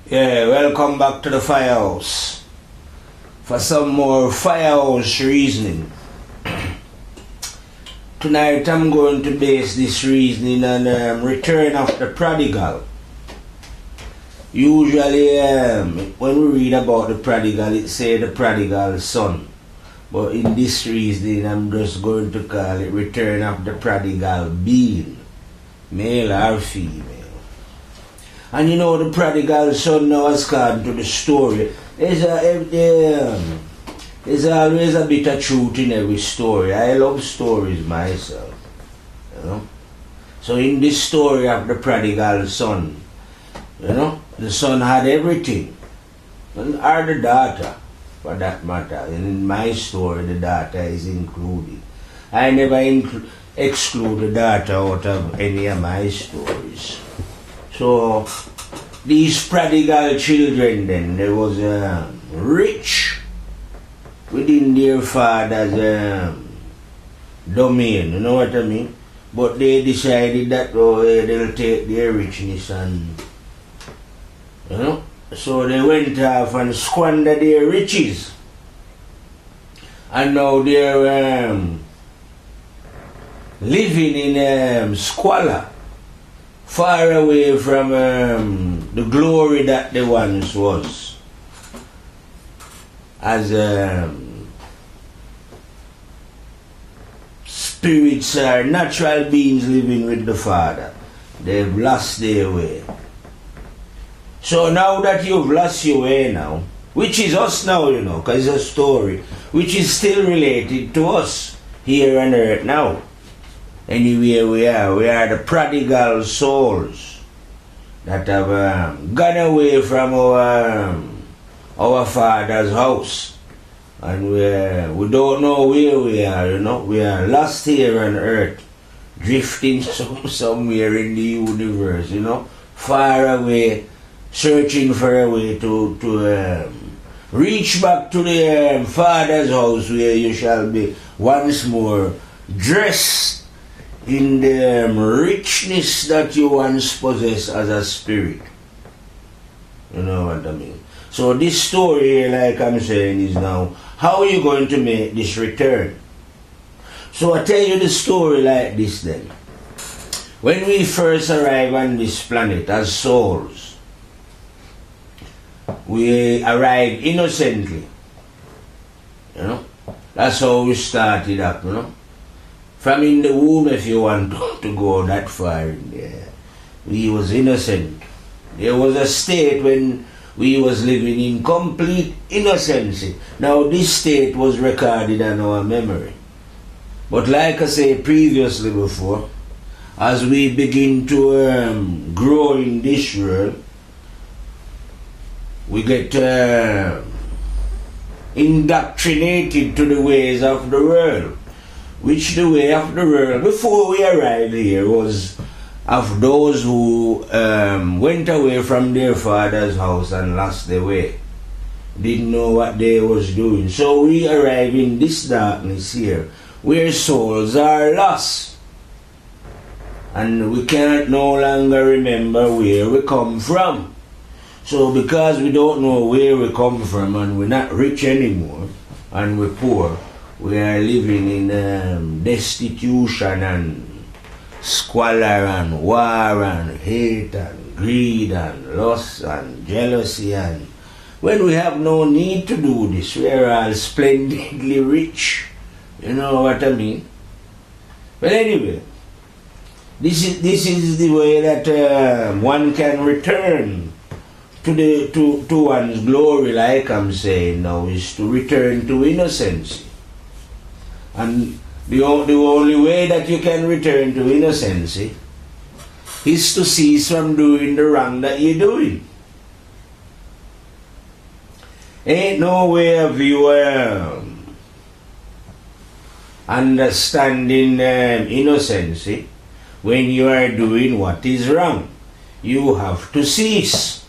Yeah, welcome back to the firehouse for some more firehouse reasoning. Tonight I'm going to base this reasoning on return of the prodigal. Usually when we read about the prodigal, it say the prodigal son. But in this reasoning I'm just going to call it return of the prodigal being, male or female. And you know the prodigal son now has gone to the story. There's always a bit of truth in every story. I love stories myself. You know? So in this story of the prodigal son, you know, the son had everything. Or the daughter, for that matter. And in my story the daughter is included. I never exclude the daughter out of any of my stories. So, these prodigal children then, they was rich within their father's domain, you know what I mean? But they decided that they'll take their richness and, you know, so they went off and squandered their riches. And now they're living in squalor, far away from the glory that they once was, as spirits are natural beings living with the Father. They've lost their way. So now that you've lost your way now, which is us now, you know, because it's a story which is still related to us here on earth now. Anywhere we are the prodigal souls that have gone away from our Father's house, and we don't know where we are. You know, we are lost here on earth, drifting somewhere in the universe. You know, far away, searching for a way to reach back to the Father's house, where you shall be once more dressed in the richness that you once possessed as a spirit. You know what I mean? So this story, like I'm saying, is now, how are you going to make this return? So I tell you the story like this then. When we first arrive on this planet as souls, we arrive innocently. You know? That's how we started up, you know? From in the womb, if you want to go that far in there, we was innocent. There was a state when we was living in complete innocency. Now this state was recorded in our memory. But like I said previously before, as we begin to grow in this world, we get indoctrinated to the ways of the world. Which the way of the world before we arrived here was of those who went away from their Father's house and lost their way. Didn't know what they was doing. So we arrive in this darkness here, where souls are lost. And we can't no longer remember where we come from. So because we don't know where we come from and we're not rich anymore and we're poor, we are living in destitution and squalor and war and hate and greed and lust and jealousy, and when we have no need to do this, we are all splendidly rich. You know what I mean? But anyway, this is the way that one can return to one's glory, like I'm saying now, is to return to innocency. And the only way that you can return to innocency is to cease from doing the wrong that you're doing. Ain't no way of you understanding innocency when you are doing what is wrong. You have to cease.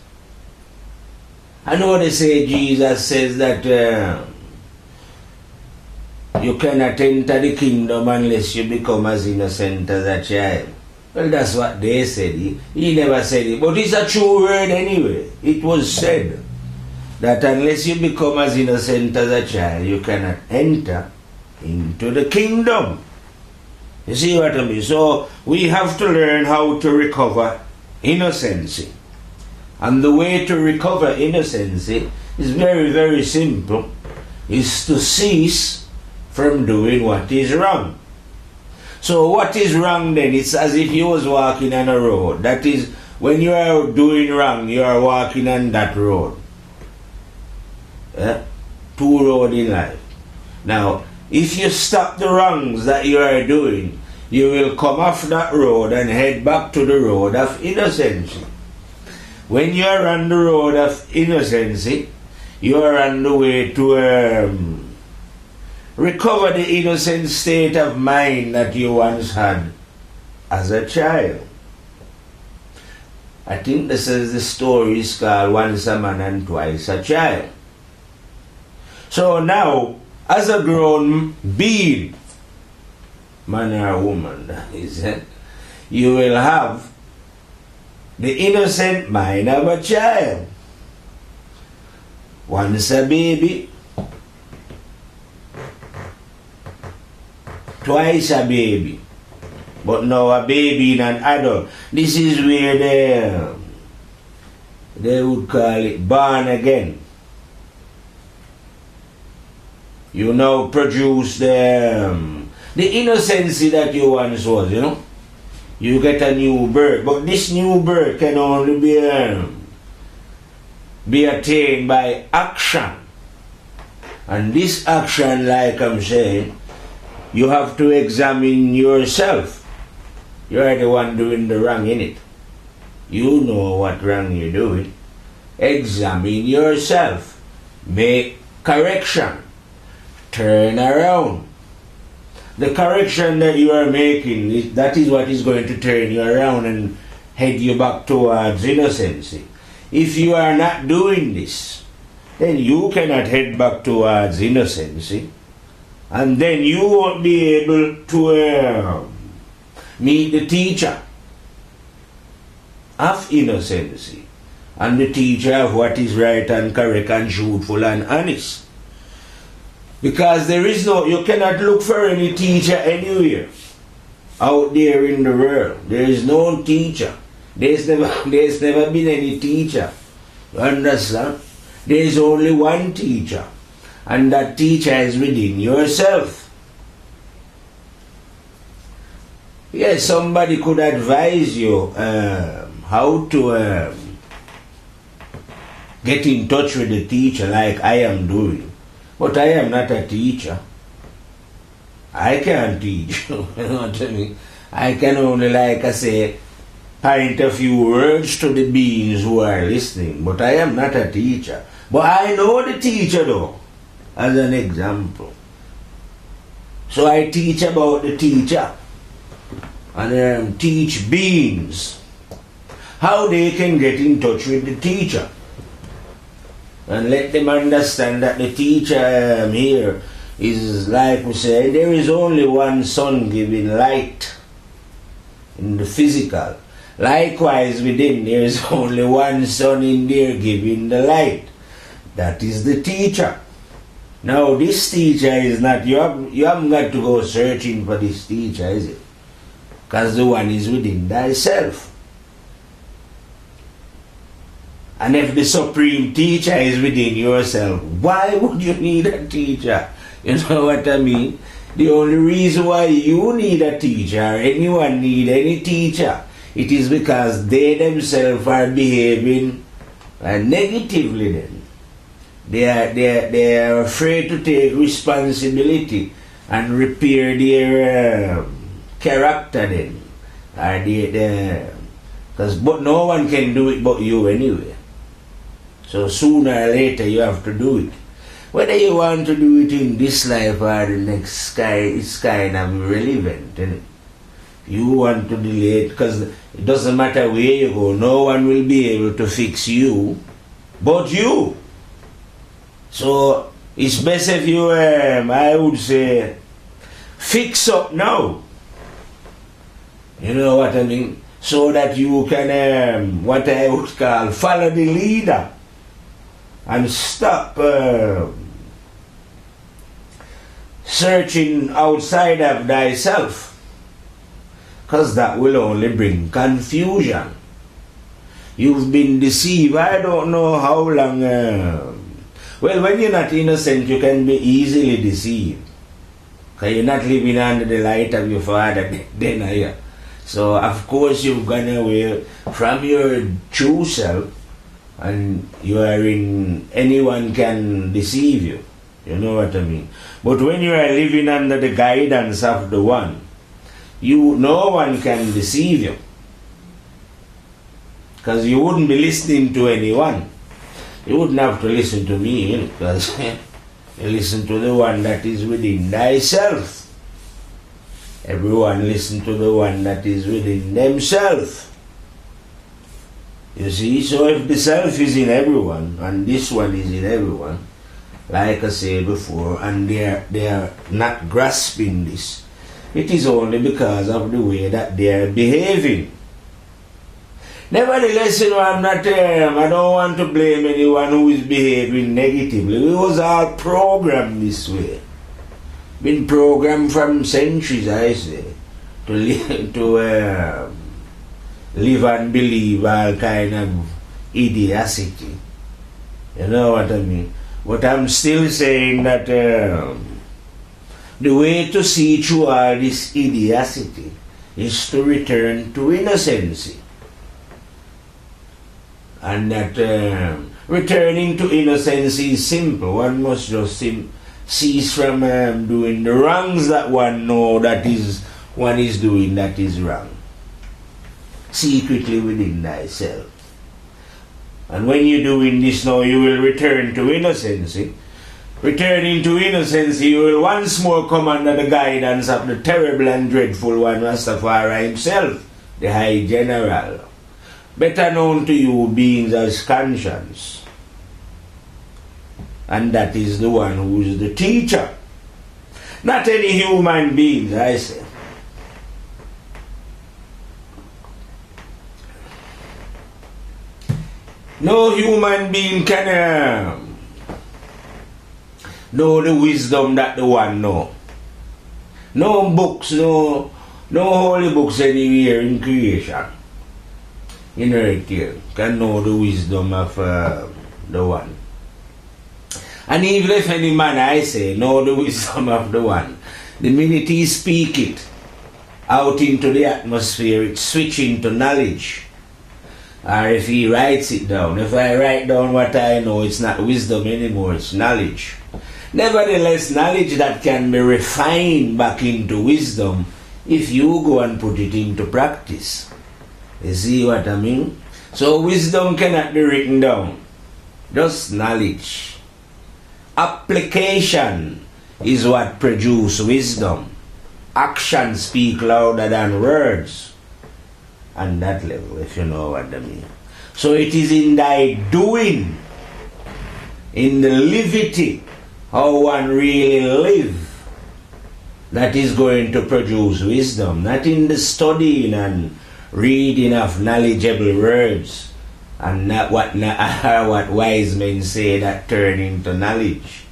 I know they say Jesus says that you cannot enter the kingdom unless you become as innocent as a child. Well, that's what they said. He never said it. But it's a true word anyway. It was said that unless you become as innocent as a child, you cannot enter into the kingdom. You see what I mean? So we have to learn how to recover innocency. And the way to recover innocency is very, very simple. Is to cease from doing what is wrong. So what is wrong then? It's as if you was walking on a road. That is, when you are doing wrong, you are walking on that road. Two roads in life. Now, if you stop the wrongs that you are doing, you will come off that road and head back to the road of innocency. When you are on the road of innocency, you are on the way to recover the innocent state of mind that you once had as a child. I think this is the story is called Once a Man and Twice a Child. So now, as a grown being, man or woman, that is, you will have the innocent mind of a child. Once a baby, twice a baby, but now a baby and an adult. This is where they would call it born again. You now produce the innocency that you once was, you know. You get a new birth, but this new birth can only be attained by action. And this action, like I'm saying, you have to examine yourself. You're the one doing the wrong in it. You know what wrong you're doing. Examine yourself. Make correction. Turn around. The correction that you are making, that is what is going to turn you around and head you back towards innocency. If you are not doing this, then you cannot head back towards innocency. And then you won't be able to meet the teacher of innocency and the teacher of what is right and correct and truthful and honest. Because there is you cannot look for any teacher anywhere out there in the world. There is no teacher. There's never been any teacher. You understand? There is only one teacher. And that teacher is within yourself. Yes, somebody could advise you how to get in touch with the teacher like I am doing. But I am not a teacher. I can't teach. You know what I mean? I can only, like I say, point a few words to the beings who are listening. But I am not a teacher. But I know the teacher though, as an example. So I teach about the teacher. And teach beings how they can get in touch with the teacher. And let them understand that the teacher here is, like we say, there is only one sun giving light in the physical. Likewise within, there is only one sun in there giving the light. That is the teacher. Now this teacher is not, you haven't got to go searching for this teacher, is it? Because the one is within thyself. And if the supreme teacher is within yourself, why would you need a teacher? You know what I mean? The only reason why you need a teacher, or anyone need any teacher, it is because they themselves are behaving negatively then. They are afraid to take responsibility and repair their character then. But no one can do it but you anyway. So sooner or later you have to do it. Whether you want to do it in this life or the next, it's kind of irrelevant, isn't it? You want to delay it because it doesn't matter where you go. No one will be able to fix you but you. So it's best if you, I would say, fix up now. You know what I mean? So that you can, what I would call, follow the leader and stop searching outside of thyself, because that will only bring confusion. You've been deceived. I don't know how long. Well, when you're not innocent, you can be easily deceived, because you're not living under the light of your Father, then are you? So, of course, you've gone away from your true self, and you are in, anyone can deceive you. You know what I mean? But when you are living under the guidance of the One, no one can deceive you, because you wouldn't be listening to anyone. You wouldn't have to listen to me, because you listen to the One that is within thyself. Everyone listen to the One that is within themselves. You see, so if the self is in everyone, and this one is in everyone, like I said before, and they are not grasping this, it is only because of the way that they are behaving. Nevertheless, I'm not, I don't want to blame anyone who is behaving negatively. We was all programmed this way. Been programmed from centuries, I say, to live and believe all kind of idiocy. You know what I mean? But I'm still saying that the way to see through all this idiocy is to return to innocency. And that returning to innocency is simple. One must just cease from doing the wrongs that one know that one is doing that is wrong, secretly within thyself. And when you're doing this now, you will return to innocency. Returning to innocency, you will once more come under the guidance of the terrible and dreadful One, Rastafari himself, the High General, better known to you beings as conscience. And that is the one who is the teacher. Not any human beings, I say. No human being can know the wisdom that the One know. No books, no holy books anywhere in creation, in earth here, can know the wisdom of the One. And even if any man, I say, know the wisdom of the One, the minute he speak it out into the atmosphere, it's switching to knowledge. Or if he writes it down, if I write down what I know, it's not wisdom anymore, it's knowledge. Nevertheless, knowledge that can be refined back into wisdom if you go and put it into practice. You see what I mean? So wisdom cannot be written down, just knowledge. Application is what produces wisdom. Actions speak louder than words. On that level, if you know what I mean. So it is in thy doing, in the livity, how one really live, that is going to produce wisdom. Not in the studying and reading of knowledgeable words, and not what wise men say that turn into knowledge.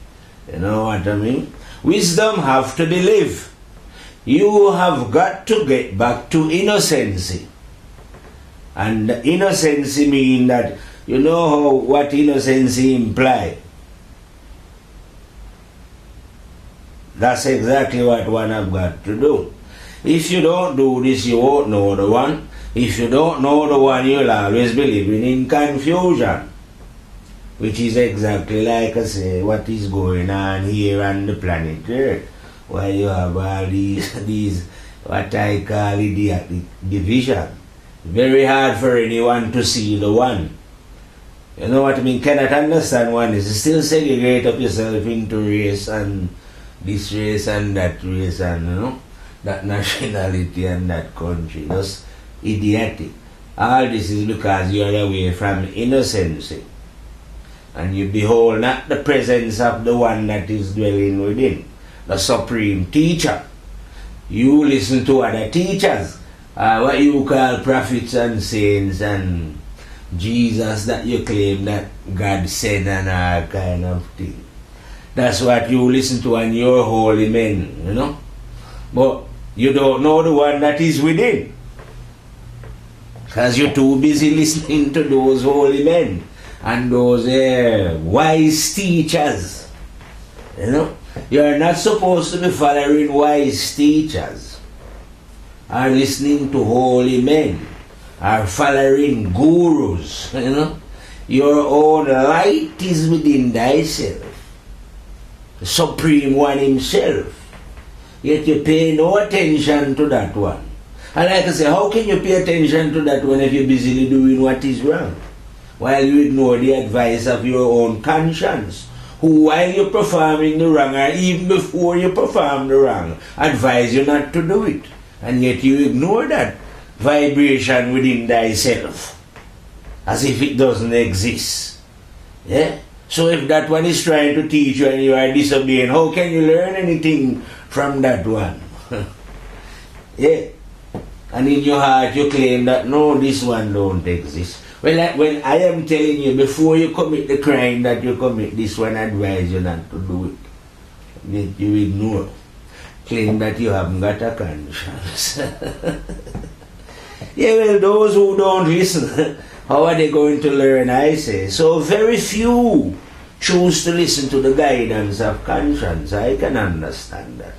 You know what I mean? Wisdom have to be lived. You have got to get back to innocency. And innocency mean that, you know what innocency imply. That's exactly what one have got to do. If you don't do this, you won't know the One. If you don't know the One, you'll always be living in confusion. Which is exactly like I say, what is going on here on the planet Earth. Why you have all these what I call idiotic division. Very hard for anyone to see the One. You know what I mean? Cannot understand one is still segregate up yourself into race and this race and that race and that nationality and that country. Just idiotic. All this is because you are away from innocency. And you behold not the presence of the One that is dwelling within, the supreme teacher. You listen to other teachers, what you call prophets and saints and Jesus that you claim that God sent and all kind of thing. That's what you listen to and your holy men, you know. But you don't know the one that is within. Because you're too busy listening to those holy men and those wise teachers. You know. You're not supposed to be following wise teachers or listening to holy men or following gurus, you know. Your own light is within thyself, the Supreme One himself. Yet you pay no attention to that one. And like I say, how can you pay attention to that one if you're busily doing what is wrong? While you ignore the advice of your own conscience, who while you're performing the wrong or even before you perform the wrong, advise you not to do it. And yet you ignore that vibration within thyself as if it doesn't exist. Yeah? So if that one is trying to teach you and you are disobeying, how can you learn anything from that one? Yeah? And in your heart you claim that no, this one don't exist. Well, when I am telling you, before you commit the crime that you commit, this one advise you not to do it. Yet you ignore. Claim that you haven't got a conscience. Yeah, well, those who don't listen, how are they going to learn, I say? So very few choose to listen to the guidance of conscience. I can understand that.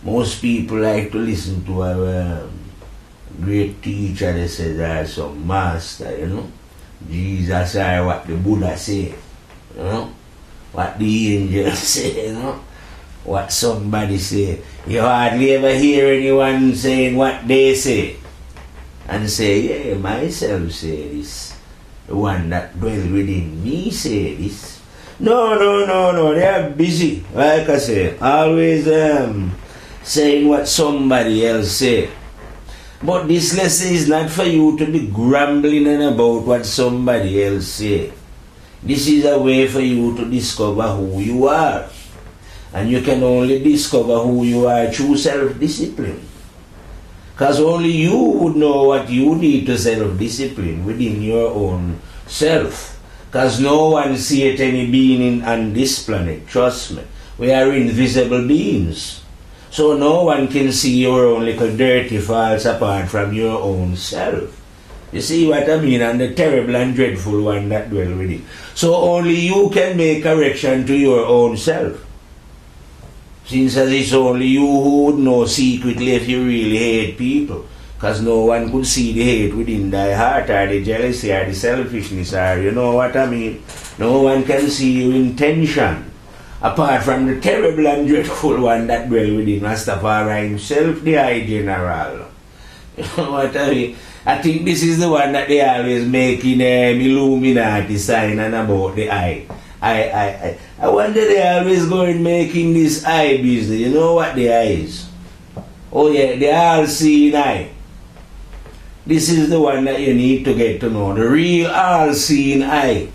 Most people like to listen to a great teacher. They say there's some master, you know. Jesus or what the Buddha say, you know, what the angels say, you know, what somebody say. You hardly ever hear anyone saying what they say and say, yeah, myself say this. The one that dwells within me say this. No, they are busy, like I say, always saying what somebody else say. But this lesson is not for you to be grumbling about what somebody else say. This is a way for you to discover who you are. And you can only discover who you are through self-discipline. Because only you would know what you need to self-discipline within your own self. Because no one seeth any being on this planet, trust me. We are invisible beings. So no one can see your own little dirty faults apart from your own self. You see what I mean? And the terrible and dreadful one that dwell within. So only you can make correction to your own self. Since as it's only you who would know secretly if you really hate people. Because no one could see the hate within thy heart or the jealousy or the selfishness or you know what I mean. No one can see your intention. Apart from the terrible and dreadful one that dwell within Rastafari himself, the High General. You know what I mean? I think this is the one that they always make in Illuminati sign and about the eye. I wonder they always going making this eye business. You know what the eye is? Oh yeah, the all-seeing eye. This is the one that you need to get to know. The real all-seeing eye.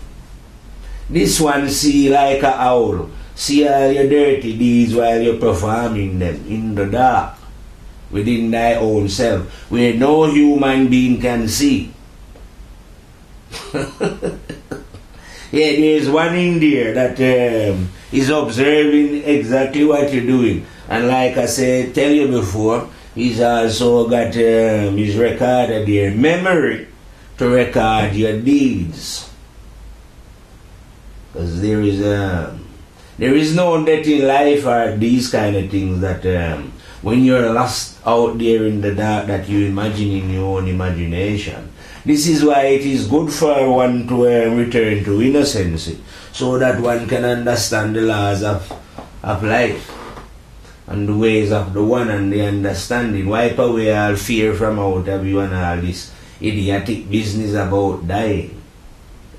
This one see like an owl. See all your dirty deeds while you're performing them in the dark, within thy own self, where no human being can see. Yeah, there's one in there that is observing exactly what you're doing. And like I said, tell you before, he's also got his recorder there, memory to record your deeds. Because there is no death in life or these kind of things that when you're lost out there in the dark that you imagine in your own imagination. This is why it is good for one to return to innocency so that one can understand the laws of life and the ways of the one and the understanding. Wipe away all fear from out of you and all this idiotic business about dying.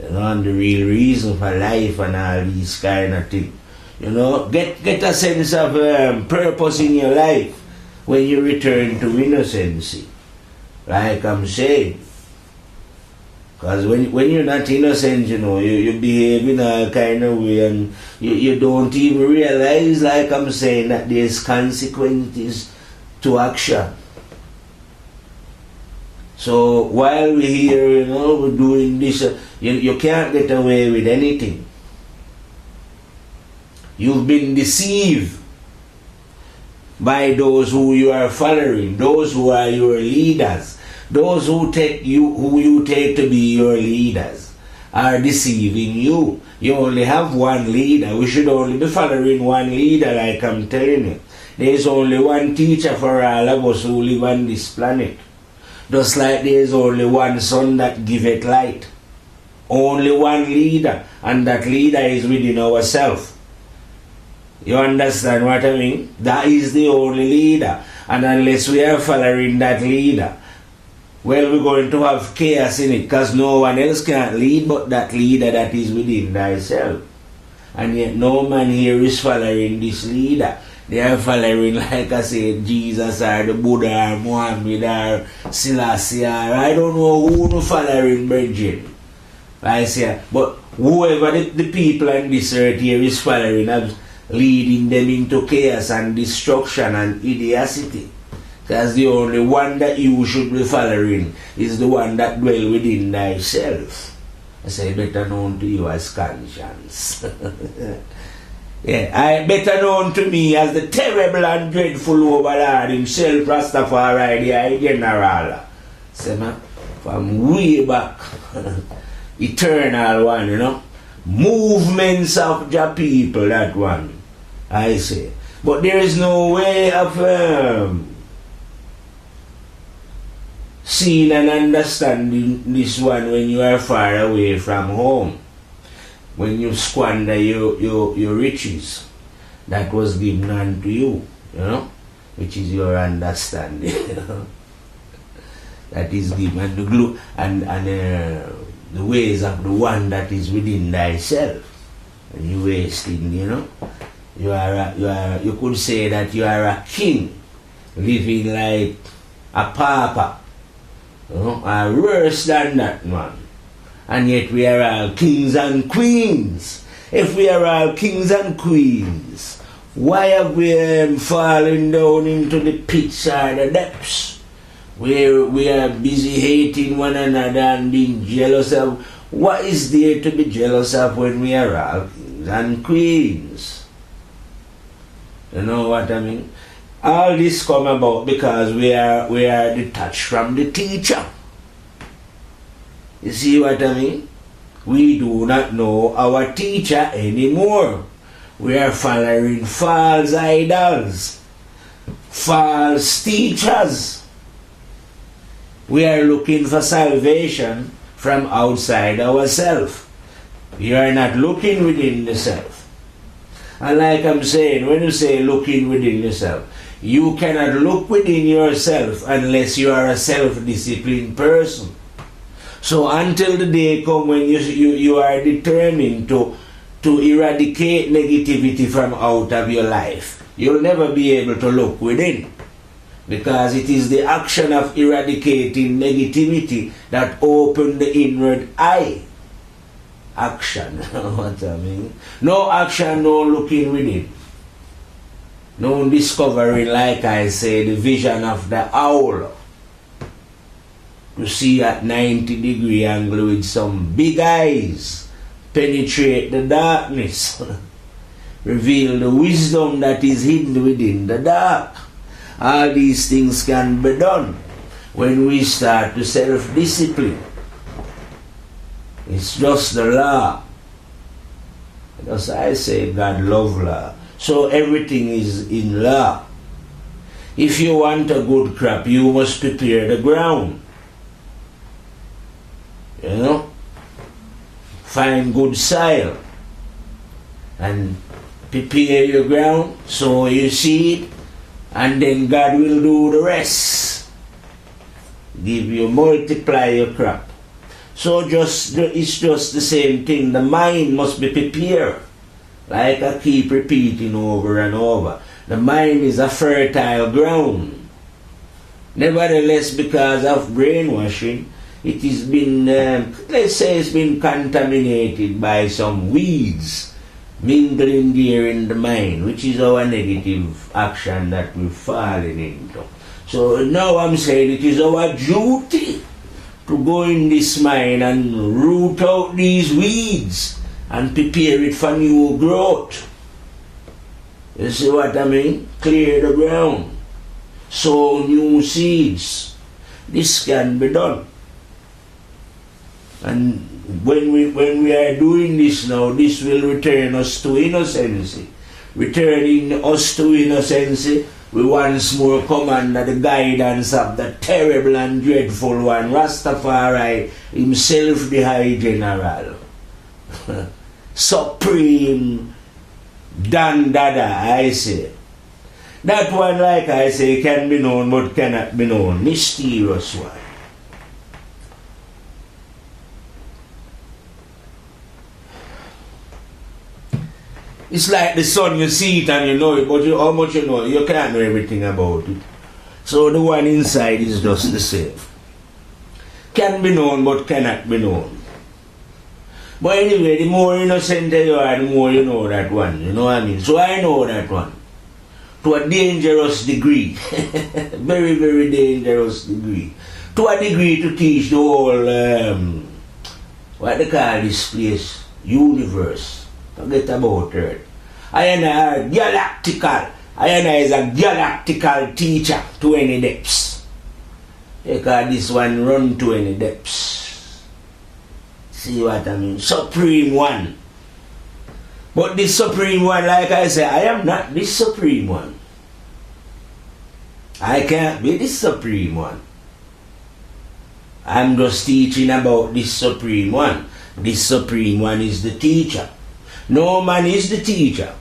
You know, and the real reason for life and all these kind of things. You know, get a sense of purpose in your life when you return to innocency. Like I'm saying. Because when you're not innocent, you know, you behave in a kind of way and you don't even realize, like I'm saying, that there's consequences to action. So while we're here, we're doing this, you can't get away with anything. You've been deceived by those who you are following, those who are your leaders, those who you take to be your leaders are deceiving you. You only have one leader. We should only be following one leader, like I'm telling you. There's only one teacher for all of us who live on this planet. Just like there's only one sun that giveth light. Only one leader, and that leader is within ourselves. You understand what I mean? That is the only leader. And unless we are following that leader, well, we're going to have chaos in it, because no one else can lead but that leader that is within thyself. And yet no man here is following this leader. They are following, like I said, Jesus or the Buddha or Muhammad or Selassie or I don't know who they're following, Bridget. I say, but whoever the people on this earth here is following, leading them into chaos and destruction and idiocy. Because the only one that you should be following is the one that dwell within thyself. I say, better known to you as conscience. Yeah, I better known to me as the terrible and dreadful overlord himself, Rastafari, the High General. Say, man, from way back, eternal one, movements of the people, that one, I say. But there is no way of seeing and understanding this one when you are far away from home. When you squander your riches that was given unto you, which is your understanding, that is given the ways of the one that is within thyself, and you wasting, you could say that you are a king living like a pauper, or worse than that, man. And yet we are all kings and queens. If we are all kings and queens, why have we fallen down into the pits or the depths where we are busy hating one another and being jealous of? What is there to be jealous of when we are all kings and queens? You know what I mean? All this come about because we are detached from the teacher. You see what I mean? We do not know our teacher anymore. We are following false idols, false teachers. We are looking for salvation from outside ourselves. We are not looking within the self. And like I'm saying, when you say looking within yourself, you cannot look within yourself unless you are a self-disciplined person. So until the day come when you are determined to eradicate negativity from out of your life, you'll never be able to look within. Because it is the action of eradicating negativity that open the inward eye. Action. What I mean? No action, no looking within. No discovering, like I say, the vision of the owl. To see at 90-degree angle with some big eyes, penetrate the darkness, reveal the wisdom that is hidden within the dark. All these things can be done when we start to self-discipline. It's just the law. As I say, God love law. So everything is in law. If you want a good crop, you must prepare the ground. Find good soil and prepare your ground, sow your seed, and then God will do the rest. Multiply your crop. So it's just the same thing. The mind must be prepared. Like I keep repeating over and over. The mind is a fertile ground. Nevertheless, because of brainwashing, it has been, let's say it's been contaminated by some weeds mingling there in the mind, which is our negative action that we've fallen into. So now I'm saying it is our duty to go in this mine and root out these weeds and prepare it for new growth. You see what I mean? Clear the ground, sow new seeds. This can be done. And when we are doing this now, this will return us to innocency. Returning us to innocency, we once more come under the guidance of the terrible and dreadful one, Rastafari himself, the High General. Supreme Dan Dada, I say. That one, like I say, can be known but cannot be known. Mysterious one. It's like the sun, you see it and you know it, but how much you know, you can't know everything about it. So the one inside is just the same. Can be known but cannot be known. But anyway, the more innocent you are, the more you know that one. You know what I mean? So I know that one. To a dangerous degree. Very, very dangerous degree. To a degree to teach the whole, what they call this place? Universe. Forget about Earth. I are galactical. I is a galactical teacher to any depths. Because this one run to any depths. See what I mean? Supreme one. But this Supreme one, like I say, I am not this Supreme one. I can't be this Supreme one. I'm just teaching about this Supreme one. This Supreme one is the teacher. No man is the teacher,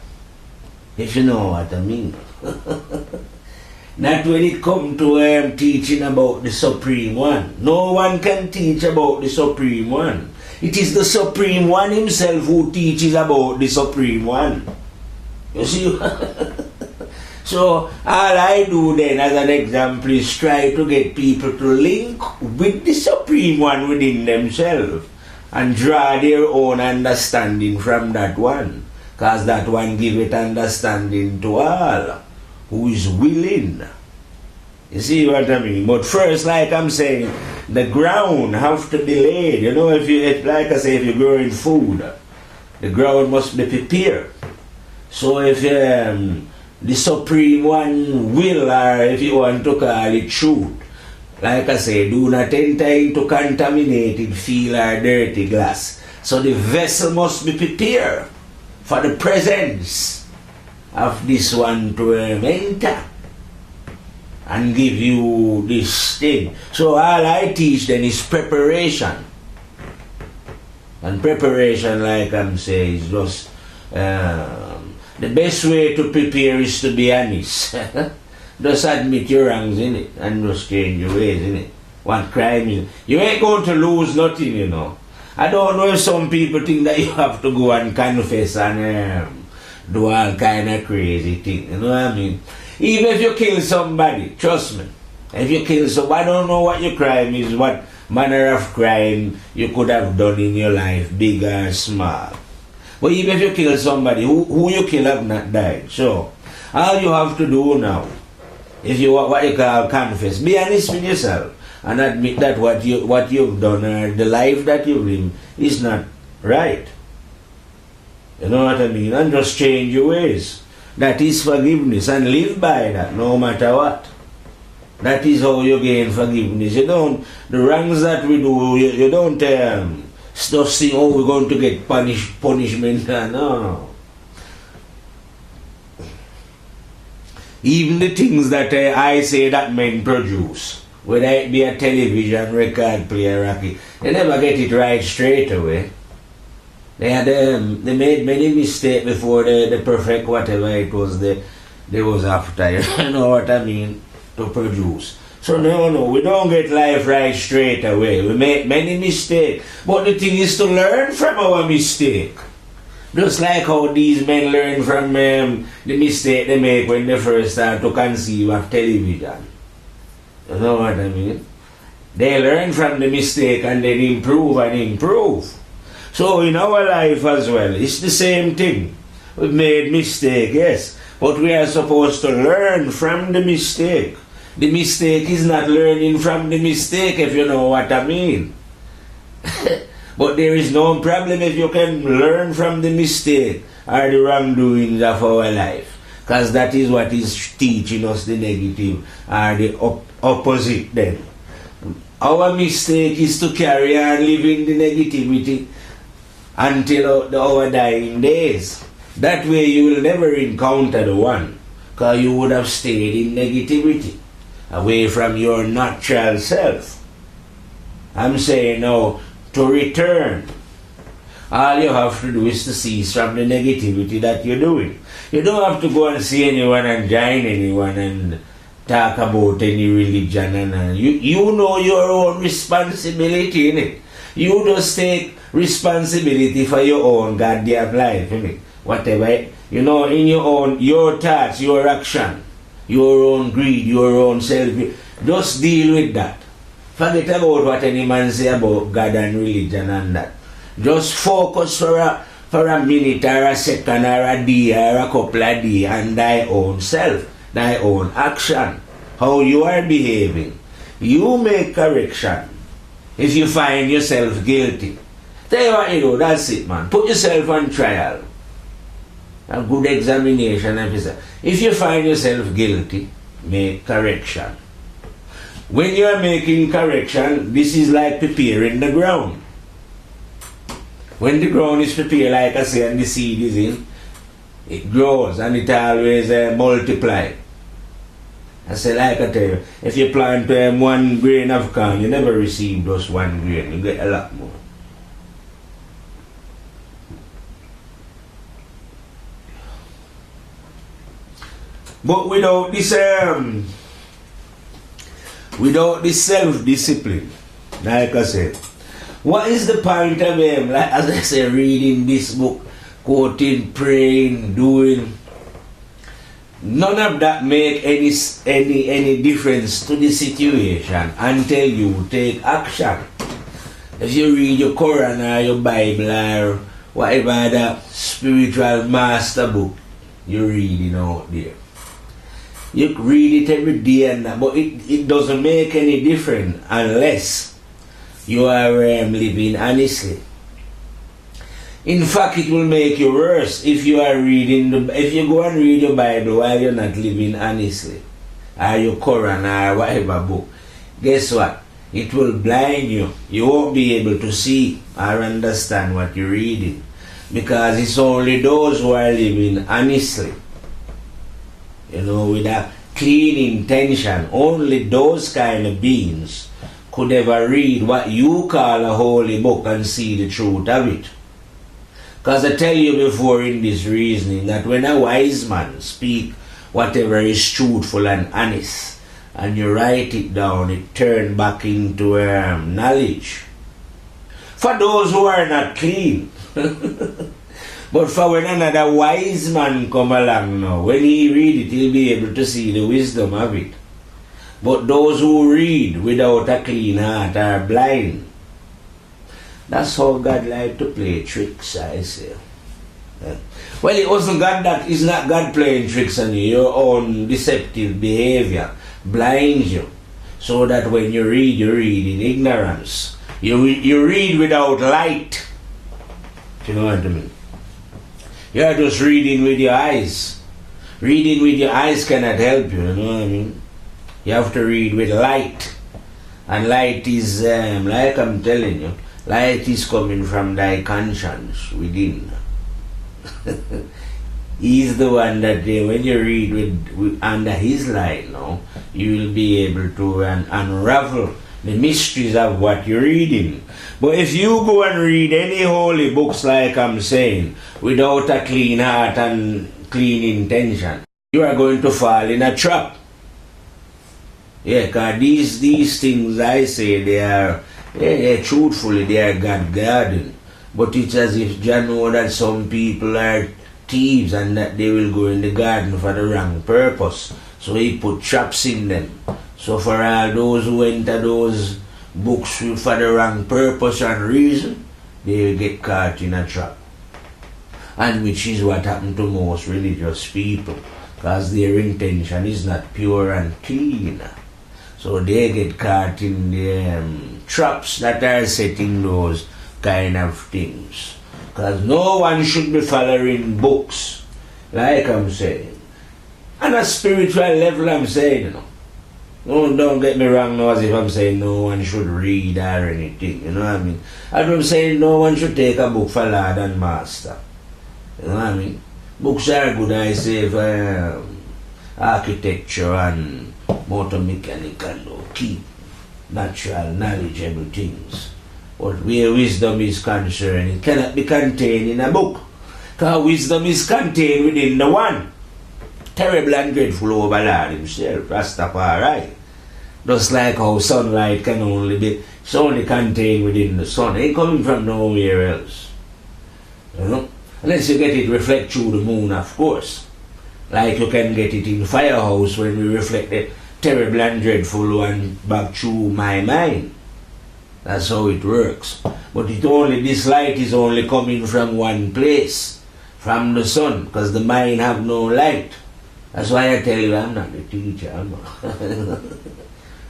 if you know what I mean. Not when it comes to teaching about the Supreme One. No one can teach about the Supreme One. It is the Supreme One himself who teaches about the Supreme One. You see? So all I do then as an example is try to get people to link with the Supreme One within themselves. And draw their own understanding from that one. Because that one give it understanding to all who is willing. You see what I mean? But first, like I'm saying, the ground have to be laid. You know, like I say, if you're growing food, the ground must be prepared. So if the Supreme One will, or if you want to call it truth, like I say, do not enter into contaminated field or dirty glass. So the vessel must be prepared for the presence of this one to enter and give you this thing. So all I teach then is preparation. And preparation, like I'm saying, is just the best way to prepare is to be honest. Just admit your wrongs in it and just change your ways in it. What crime is? You ain't going to lose nothing, you know. I don't know if some people think that you have to go and confess and do all kind of crazy things. You know what I mean? Even if you kill somebody, trust me. If you kill somebody, I don't know what your crime is, what manner of crime you could have done in your life, big or small. But even if you kill somebody, who you kill have not died. So, all you have to do now, if you want what you call confess, be honest with yourself and admit that what you've done or the life that you live is not right. You know what I mean? And just change your ways. That is forgiveness, and live by that no matter what. That is how you gain forgiveness. You don't, the wrongs that we do, you don't just think, oh, we're going to get punishment. No. Even the things that I say that men produce, whether it be a television, record player, rocket, they never get it right straight away. They made many mistakes before the perfect whatever it was they was after. You know what I mean? To produce. So no, we don't get life right straight away. We make many mistakes. But the thing is to learn from our mistake. Just like how these men learn from the mistake they make when they first start to conceive of television. You know what I mean? They learn from the mistake and then improve and improve. So in our life as well, it's the same thing. We've made mistake, yes. But we are supposed to learn from the mistake. The mistake is not learning from the mistake, if you know what I mean. But there is no problem if you can learn from the mistake or the wrongdoings of our life. Because that is what is teaching us the negative or the opposite then. Our mistake is to carry on living the negativity until our dying days. That way you will never encounter the one, because you would have stayed in negativity, away from your natural self. I'm saying now, to return, all you have to do is to cease from the negativity that you're doing. You don't have to go and see anyone and join anyone and talk about any religion. And you know your own responsibility in it. You just take responsibility for your own goddamn life, innit? Whatever, you know, in your thoughts, your action, your own greed, your own self, just deal with that. Forget about what any man say about God and religion and that. Just focus for a minute or a second or a day or a couple of days on thy own self, thy own action, how you are behaving. You make correction if you find yourself guilty. Tell you what you do, that's it, man. Put yourself on trial. A good examination of yourself. If you find yourself guilty, make correction. When you are making correction, this is like preparing the ground. When the ground is prepared, like I say, and the seed is in, it grows and it always multiplies. I say, like I tell you, if you plant 1 grain of corn, you never receive just 1 grain, you get a lot more. But without this self-discipline, like I said, what is the point of like as I say, reading this book, quoting, praying, doing? None of that make any difference to the situation until you take action. If you read your Quran or your Bible or whatever other spiritual master book you're reading out there, you read it every day and that, but it doesn't make any difference unless you are living honestly. In fact, it will make you worse if you are if you go and read your Bible while you're not living honestly, or your Quran or whatever book. Guess what? It will blind you. You won't be able to see or understand what you're reading, because it's only those who are living honestly, with a clean intention. Only those kind of beings could ever read what you call a holy book and see the truth of it. Because I tell you before in this reasoning that when a wise man speak whatever is truthful and honest, and you write it down, it turns back into knowledge. For those who are not clean. But for when another wise man come along now, when he read it, he'll be able to see the wisdom of it. But those who read without a clean heart are blind. That's how God like to play tricks, I say. Well, it wasn't God that is not God playing tricks on you. Your own deceptive behavior blinds you, so that when you read in ignorance. You read without light. Do you know what I mean? You are just reading with your eyes. Reading with your eyes cannot help you. You know what I mean? You have to read with light, and light is like I'm telling you. Light is coming from thy conscience within. He's the one that when you read with under his light now, you will be able to unravel the mysteries of what you're reading. But if you go and read any holy books like I'm saying, without a clean heart and clean intention, you are going to fall in a trap. Yeah, because these things I say, they are truthfully, they are God-guarded. But it's as if Jah know that some people are thieves and that they will go in the garden for the wrong purpose. So he put traps in them. So for all those who enter those books for the wrong purpose and reason, they will get caught in a trap. And which is what happened to most religious people, because their intention is not pure and clean. So they get caught in the traps that are setting those kind of things. Because no one should be following books, like I'm saying. On a spiritual level, I'm saying, you know. No, don't get me wrong now as if I'm saying no one should read or anything, you know what I mean? As I'm saying no one should take a book for Lord and Master. You know what I mean? Books are good, I say, for architecture and motor mechanical, keep natural, knowledgeable things. But where wisdom is concerned, it cannot be contained in a book. Because wisdom is contained within the one. Terrible and dreadful over Lord himself, Rastafari. Just like how sunlight can only be, it's only contained within the sun. It ain't coming from nowhere else. You know? Unless you get it reflect through the moon, of course. Like you can get it in Firehouse when we reflect the terrible and dreadful one back through my mind. That's how it works. But this light is only coming from one place, from the sun, because the mind have no light. That's why I tell you I'm not the teacher.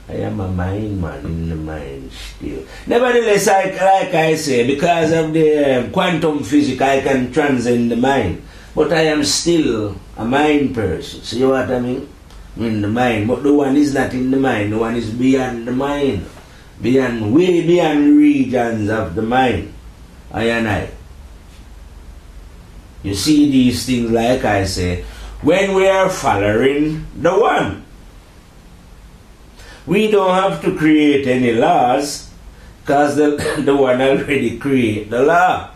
I am a mind man in the mind still. Nevertheless, like I say, because of the quantum physics, I can transcend the mind. But I am still a mind person. See what I mean? In the mind. But the one is not in the mind. The one is beyond the mind. Way beyond regions of the mind. I and I. You see these things, like I say, when we are following the one. We don't have to create any laws, because the one already create the law.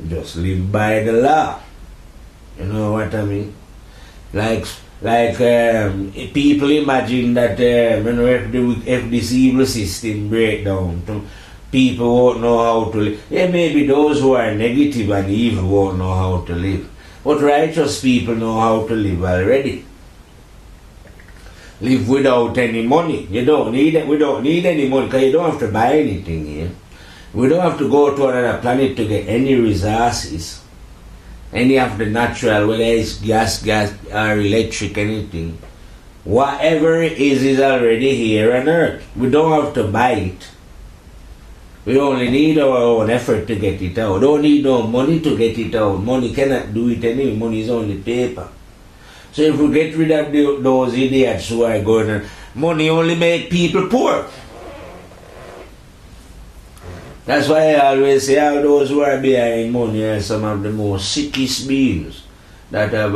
Just live by the law. You know what I mean? Like people imagine that if this evil system break down, people won't know how to live. Yeah, maybe those who are negative and evil won't know how to live. But righteous people know how to live already. Live without any money. We don't need any money, because you don't have to buy anything here. We don't have to go to another planet to get any resources. Any of the natural, whether it's gas or electric, anything. Whatever it is already here on earth. We don't have to buy it. We only need our own effort to get it out. Don't need no money to get it out. Money cannot do it anyway. Money is only paper. So if we get rid of those idiots who are going, money only make people poor. That's why I always say all those who are behind money are some of the most sickest beings that have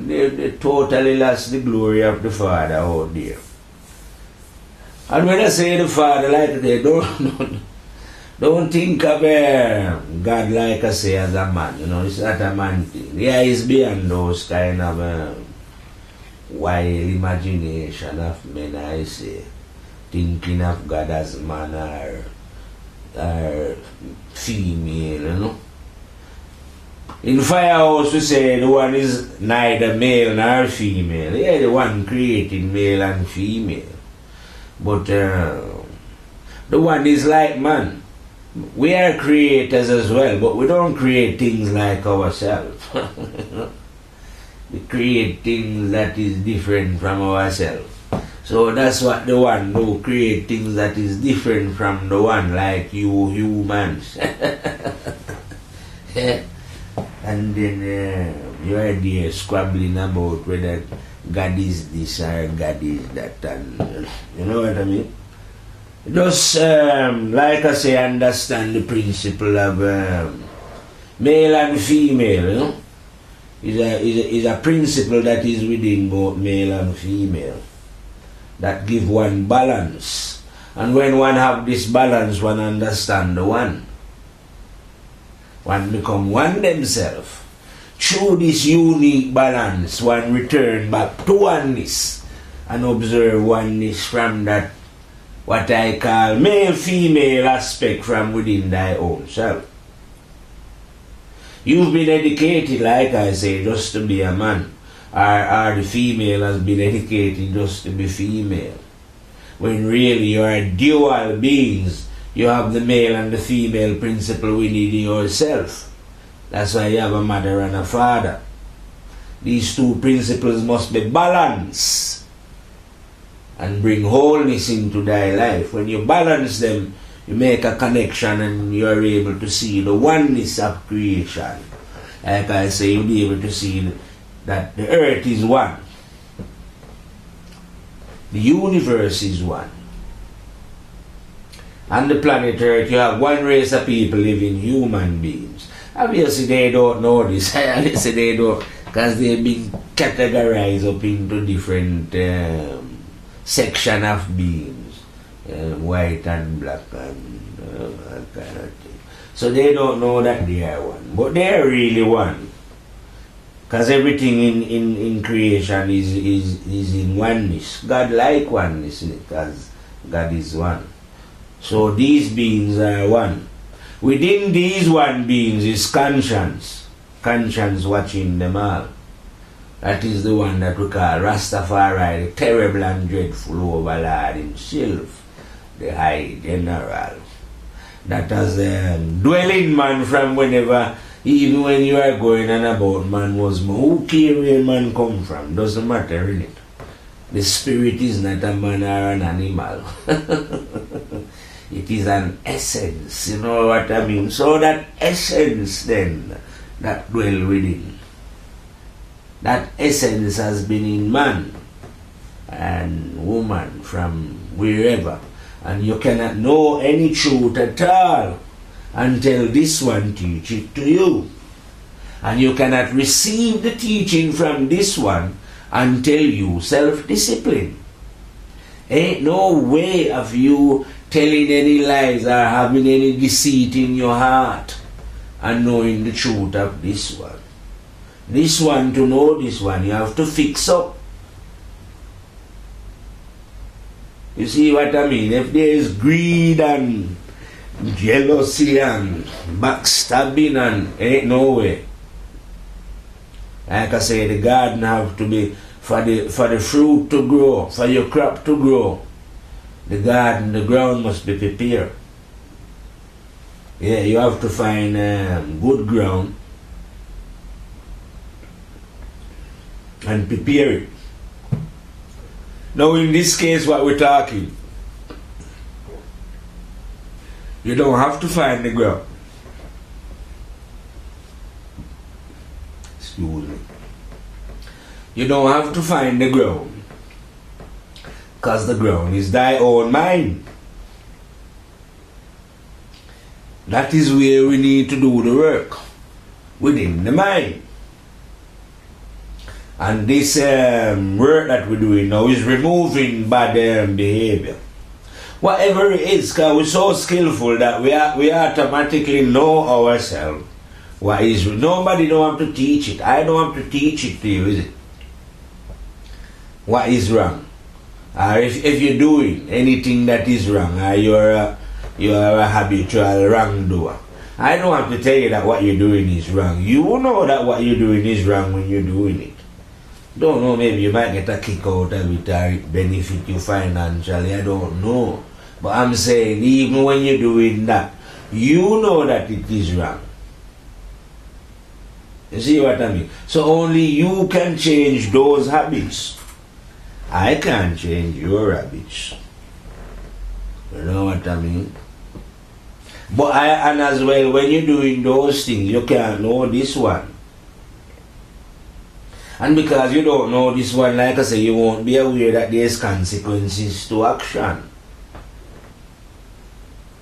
they totally lost the glory of the Father out there. And when I say the Father, like they don't think of God like I say as a man. You know, it's not a man thing. Yeah, he's beyond those kind of wild imagination of men, I say, thinking of God as man or female, you know. In Firehouse we say the one is neither male nor female. Yeah, the one created male and female. But the one is like man. We are creators as well, but we don't create things like ourselves. We create things that is different from ourselves. So that's what the one who create things that is different from the one, like you humans. And then you are there squabbling about whether God is this or God is that, and you know what I mean? Just like I say, understand the principle of male and female, you know? Is a principle that is within both male and female, that give one balance. And when one have this balance, one understand the one. One become one themselves. Through this unique balance, one return back to oneness and observe oneness from that, what I call male-female aspect from within thy own self. You've been educated, like I say, just to be a man. Or the female has been educated just to be female. When really you are dual beings. You have the male and the female principle within yourself. That's why you have a mother and a father. These two principles must be balanced. and bring wholeness into thy life. When you balance them, you make a connection and you are able to see the oneness of creation. Like I say, you'll be able to see that the earth is one. The universe is one. On the planet Earth, you have one race of people living, human beings. Obviously, they don't know this. Obviously, they don't, because they've been categorized up into different section of beings, white and black and that kind of thing. So they don't know that they are one, but they are really one. Because everything in creation is in oneness. God like oneness, because God is one. So these beings are one. Within these one beings is conscience. Conscience watching them all. That is the one that we call Rastafari, the terrible and dreadful overlord himself, the High General. That has dwelling man from whenever, even when you are going on about man was man. Who care where man come from? Doesn't matter, innit? The spirit is not a man or an animal. It is an essence, you know what I mean? So that essence then, that dwell within, that essence has been in man and woman from wherever. And you cannot know any truth at all until this one teach it to you. And you cannot receive the teaching from this one until you self-discipline. Ain't no way of you telling any lies or having any deceit in your heart and knowing the truth of this one. This one, to know this one, you have to fix up. You see what I mean? If there is greed and jealousy and backstabbing and ain't no way. Like I say, the garden have to be for the fruit to grow, for your crop to grow. The garden, the ground must be prepared. Yeah, you have to find good ground and prepare it. Now in this case what we're talking, you don't have to find the ground. Excuse me. You don't have to find the ground, because the ground is thy own mind. That is where we need to do the work, within the mind. And this work that we're doing now is removing bad behavior. Whatever it is, because we're so skillful that we automatically know ourselves. What is, nobody don't have to teach it. I don't have to teach it to you, is it? What is wrong? Or if you're doing anything that is wrong, or you're a habitual wrongdoer, I don't have to tell you that what you're doing is wrong. You know that what you're doing is wrong when you're doing it. Don't know, maybe you might get a kick out of it or it benefit you financially, I don't know. But I'm saying, even when you're doing that, you know that it is wrong. You see what I mean? So only you can change those habits. I can't change your habits. You know what I mean? But and as well, when you're doing those things, you can't know this one. And because you don't know this one, like I say, you won't be aware that there's consequences to action.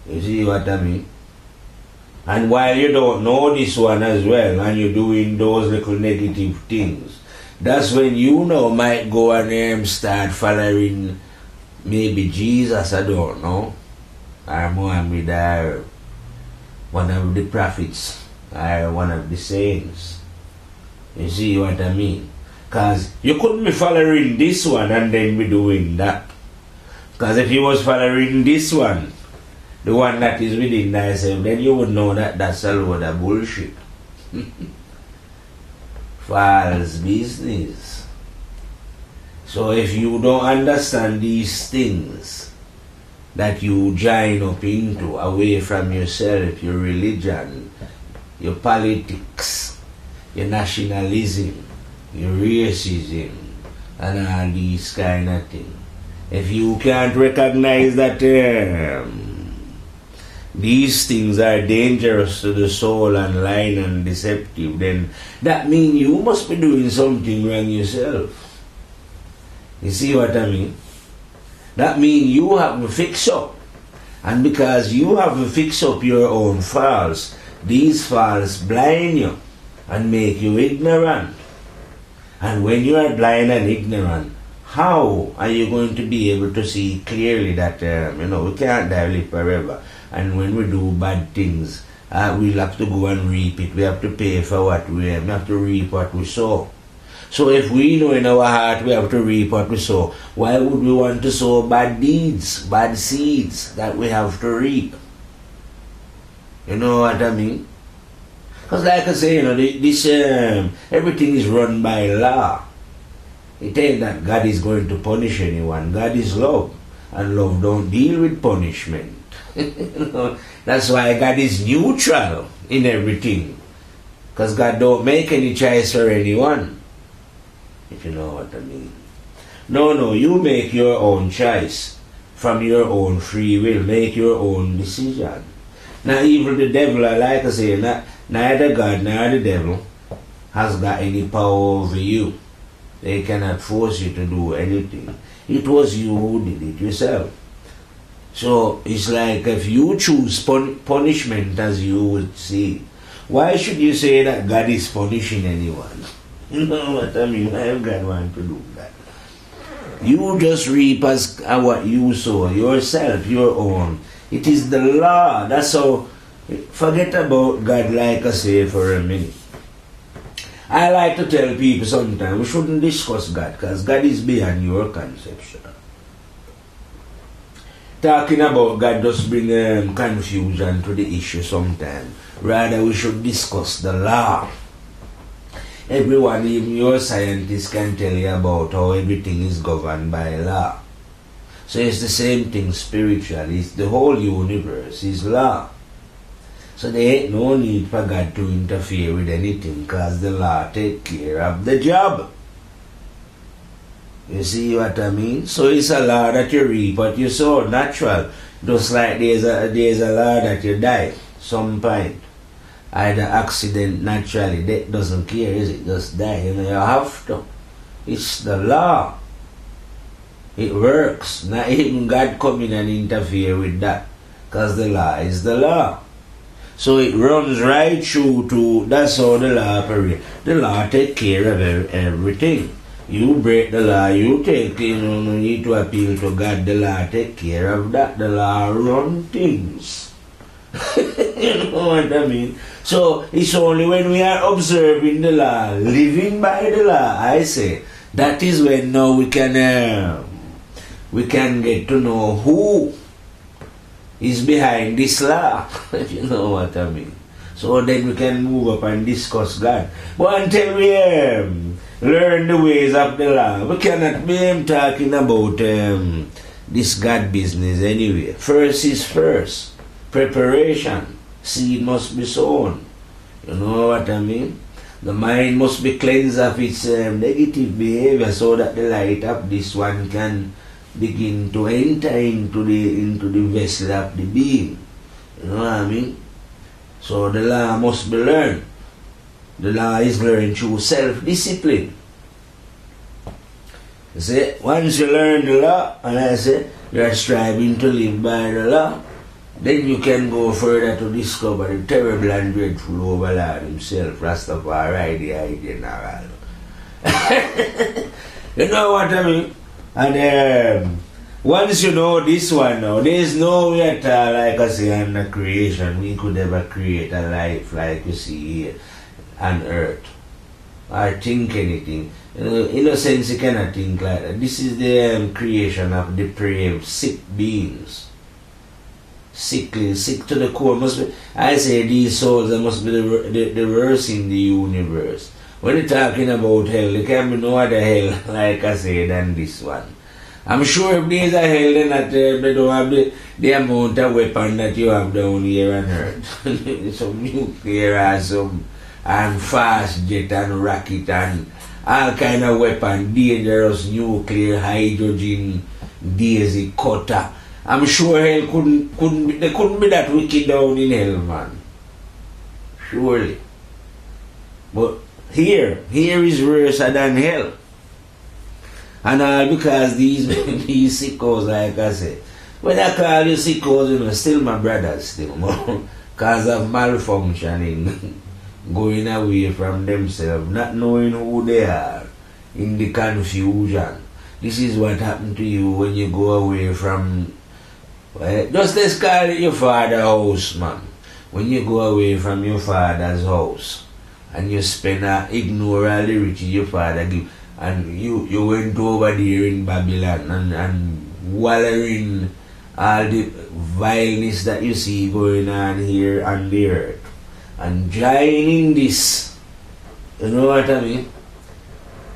You see what I mean? And while you don't know this one as well, and you're doing those little negative things, that's when you know might go and start following maybe Jesus, I don't know, or Muhammad, or one of the prophets, or one of the saints. You see what I mean? Because you couldn't be following this one and then be doing that. Because if you was following this one, the one that is within thyself, then you would know that that's a load of bullshit. False business. So if you don't understand these things that you join up into, away from yourself, your religion, your politics, your nationalism, your racism, and all these kind of things, If you can't recognize that these things are dangerous to the soul and lying and deceptive, then that means you must be doing something wrong yourself. You see what I mean? That means you have to fix up. And because you have to fix up your own faults, these faults blind you and make you ignorant. And when you are blind and ignorant, how are you going to be able to see clearly that, we can't live forever? And when we do bad things, we'll have to go and reap it. We have to pay for what we have. We have to reap what we sow. So if we know in our heart we have to reap what we sow, why would we want to sow bad deeds, bad seeds that we have to reap? You know what I mean? Because like I say, everything is run by law. It ain't that God is going to punish anyone. God is love. And love don't deal with punishment. That's why God is neutral in everything. Because God don't make any choice for anyone. If you know what I mean. No, you make your own choice from your own free will. Make your own decision. Now even the devil, like I say, neither God nor the devil has got any power over you. They cannot force you to do anything. It was you who did it yourself. So it's like if you choose punishment as you would see, why should you say that God is punishing anyone? You know what I mean? Why have God want to do that? You just reap as what you sow, yourself, your own. It is the law. That's how. Forget about God, like I say, for a minute. I like to tell people sometimes we shouldn't discuss God because God is beyond your conception. Talking about God just bring confusion to the issue sometimes. Rather, we should discuss the law. Everyone, even your scientists, can tell you about how everything is governed by law. So it's the same thing spiritually. It's the whole universe is law. So there ain't no need for God to interfere with anything because the law take care of the job. You see what I mean? So it's a law that you reap what you sow, natural. Just like there's a law that you die some point. Either accident, naturally, death doesn't care, is it? Just die, you have to. It's the law. It works. Not even God come in and interfere with that. Because the law is the law. So it runs right through to, that's how the law operates. The law take care of everything. You break the law, you need to appeal to God, the law take care of that. The law run things. You know what I mean? So it's only when we are observing the law, living by the law, I say, that is when now we can get to know who is behind this law. If you know what I mean. So then we can move up and discuss God. But until we learn the ways of the law, we cannot be talking about this God business anyway. First is first. Preparation. Seed must be sown. You know what I mean? The mind must be cleansed of its negative behavior so that the light of this one can begin to enter into the vessel of the being. You know what I mean? So the law must be learned. The law is learned through self-discipline. You see, once you learn the law, and I say, you are striving to live by the law, then you can go further to discover the terrible and dreadful overlord himself, Rastafari, the general. You know what I mean? And once you know this one now, there is no way at all, like I say, in the creation, we could ever create a life like you see here on earth. Or think anything. In a sense, you cannot think like that. This is the creation of depraved, sick beings. Sickly, sick to the core. Must be, I say these souls that must be the worst in the universe. When you're talking about hell, there can be no other hell, like I say, than this one. I'm sure if there's a hell, then that they don't have the amount of weapon that you have down here on earth. Some nuclear and some and fast jet and rocket and all kind of weapon, dangerous nuclear, hydrogen, Daisy Cutter. I'm sure hell they couldn't be that wicked down in hell, man. Surely. But here is worse than hell. And all because these sickos, like I said. When I call you sickos, still my brothers still. Because of malfunctioning, going away from themselves, not knowing who they are, in the confusion. This is what happened to you when you go away from, just let's call it your father's house, man. When you go away from your father's house, and you ignore all the riches your father give, and you went over there in Babylon and wallowing all the vileness that you see going on here on the earth, and joining this, you know what I mean?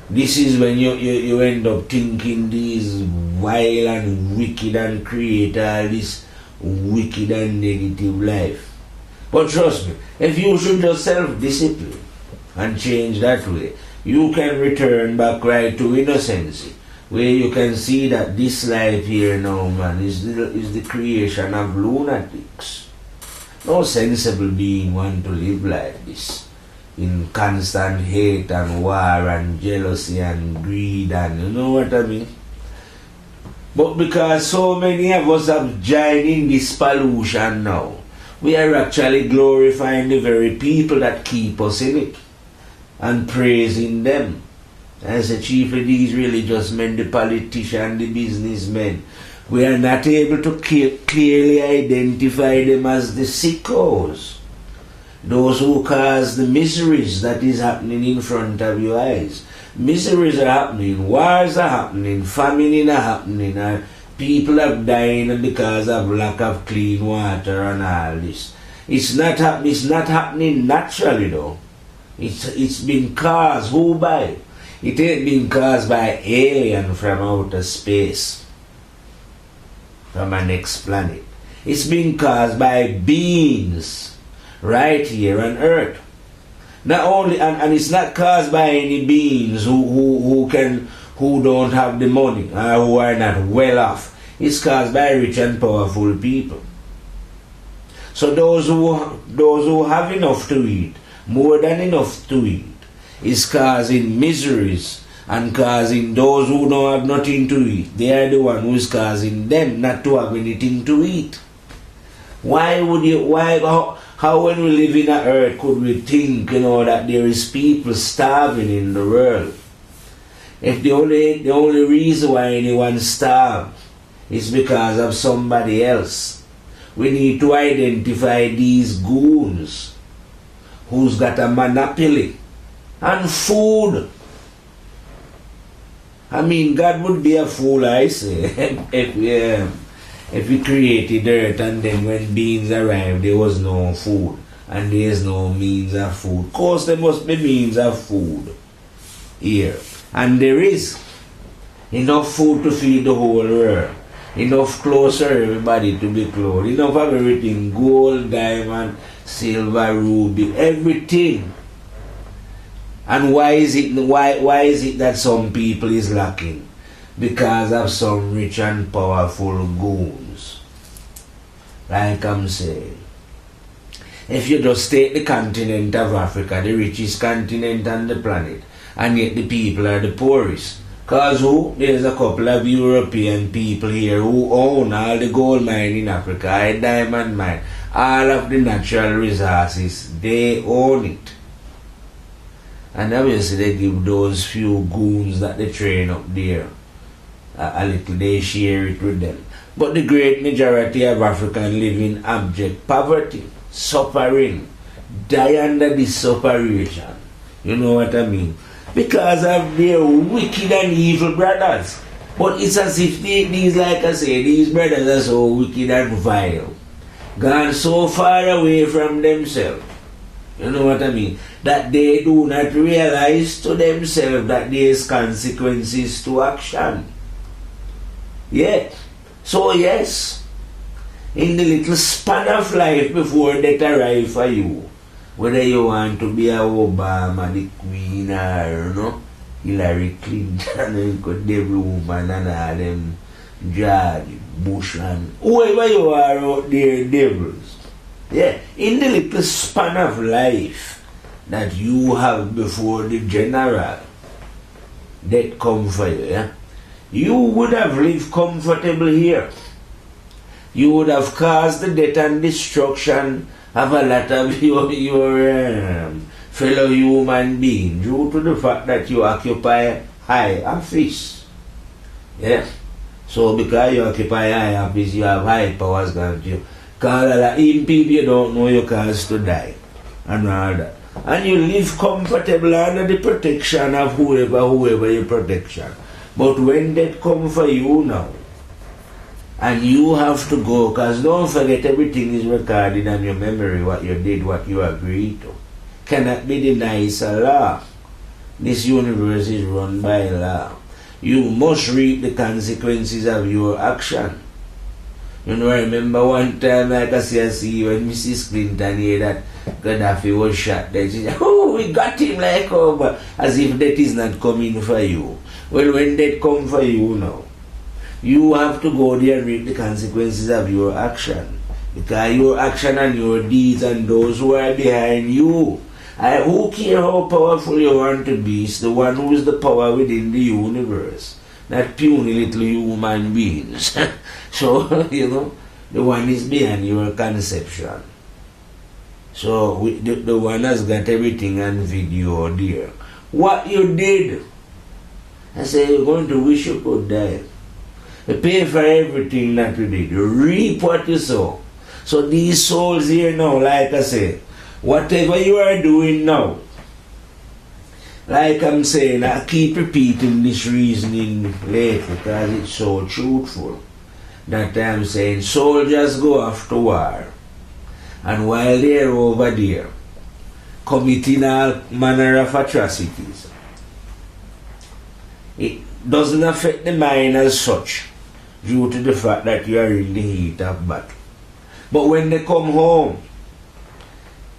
This is when you end up thinking these vile and wicked and create all this wicked and negative life. But trust me, if you should just self-discipline and change that way, you can return back right to innocency, where you can see that this life here now, man, is the creation of lunatics. No sensible being want to live like this, in constant hate and war and jealousy and greed, and you know what I mean? But because so many of us have joined in this pollution now, we are actually glorifying the very people that keep us in it and praising them. As a chiefly these religious men, the politicians, the businessmen, we are not able to clearly identify them as the sickos, those who cause the miseries that is happening in front of your eyes. Miseries are happening, wars are happening, famine are happening, and people are dying because of lack of clean water and all this. It's not happening naturally though. It's been caused, who by? It ain't been caused by alien from outer space, from a next planet. It's been caused by beings right here on earth. Not only, and it's not caused by any beings who don't have the money or who are not well off. It's caused by rich and powerful people. So those who have enough to eat, more than enough to eat, is causing miseries and causing those who don't have nothing to eat. They are the one who is causing them not to have anything to eat. How when we live in a earth could we think, that there is people starving in the world? If the only reason why anyone starves is because of somebody else, we need to identify these goons who's got a monopoly on food. I mean, God would be a fool, I say, if we created earth and then when beings arrived there was no food and there's no means of food. Of course there must be means of food here. And there is enough food to feed the whole world. Enough clothes for everybody to be clothed. Enough of everything. Gold, diamond, silver, ruby, everything. And why is it that some people is lacking? Because of some rich and powerful goons. Like I'm saying. If you just take the continent of Africa, the richest continent on the planet, and yet the people are the poorest. Because there's a couple of European people here who own all the gold mine in Africa, diamond mine, all of the natural resources, they own it. And obviously they give those few goons that they train up there a little, they share it with them. But the great majority of Africans live in abject poverty, suffering, die under this separation. You know what I mean? Because of their wicked and evil brothers. But it's as if these, like I say, these brothers are so wicked and vile, gone so far away from themselves. You know what I mean? That they do not realize to themselves that there is consequences to action. Yeah. So yes, in the little span of life before death arrives for you, whether you want to be a Obama, the Queen, or Hillary Clinton, the devil woman and all them George Bush and whoever you are out there, devils. Yeah, in the little span of life that you have before the general that come for you, yeah, you would have lived comfortable here. You would have caused the death and destruction of a lot of your fellow human beings due to the fact that you occupy high office. Yeah. So because you occupy high office, you have high powers granted you. Because even people you don't know you cause to die and all that. And you live comfortable under the protection of whoever your protection. But when that come for you now, and you have to go, because don't forget everything is recorded on your memory, what you did, what you agreed to. Cannot be denied, it's a law. This universe is run by law. You must reap the consequences of your action. You know, I remember one time, like I see when Mrs. Clinton heard that Gaddafi was shot, then she said, oh, we got him like over, as if that is not coming for you. Well, when that come for you now, you have to go there and reap the consequences of your action. Because your action and your deeds and those who are behind you, who care how powerful you want to be, is the one who is the power within the universe. Not puny little human beings. So, you know, the one is behind your conception. So, the one has got everything on video there. What you did, I say you're going to wish you could die. You pay for everything that you did. You reap what you sow. So these souls here now, like I say, whatever you are doing now, like I'm saying, I keep repeating this reasoning lately because it's so truthful. That I'm saying soldiers go off to war, and while they're over there committing all manner of atrocities, it doesn't affect the mind as such due to the fact that you are in the heat of battle. But when they come home,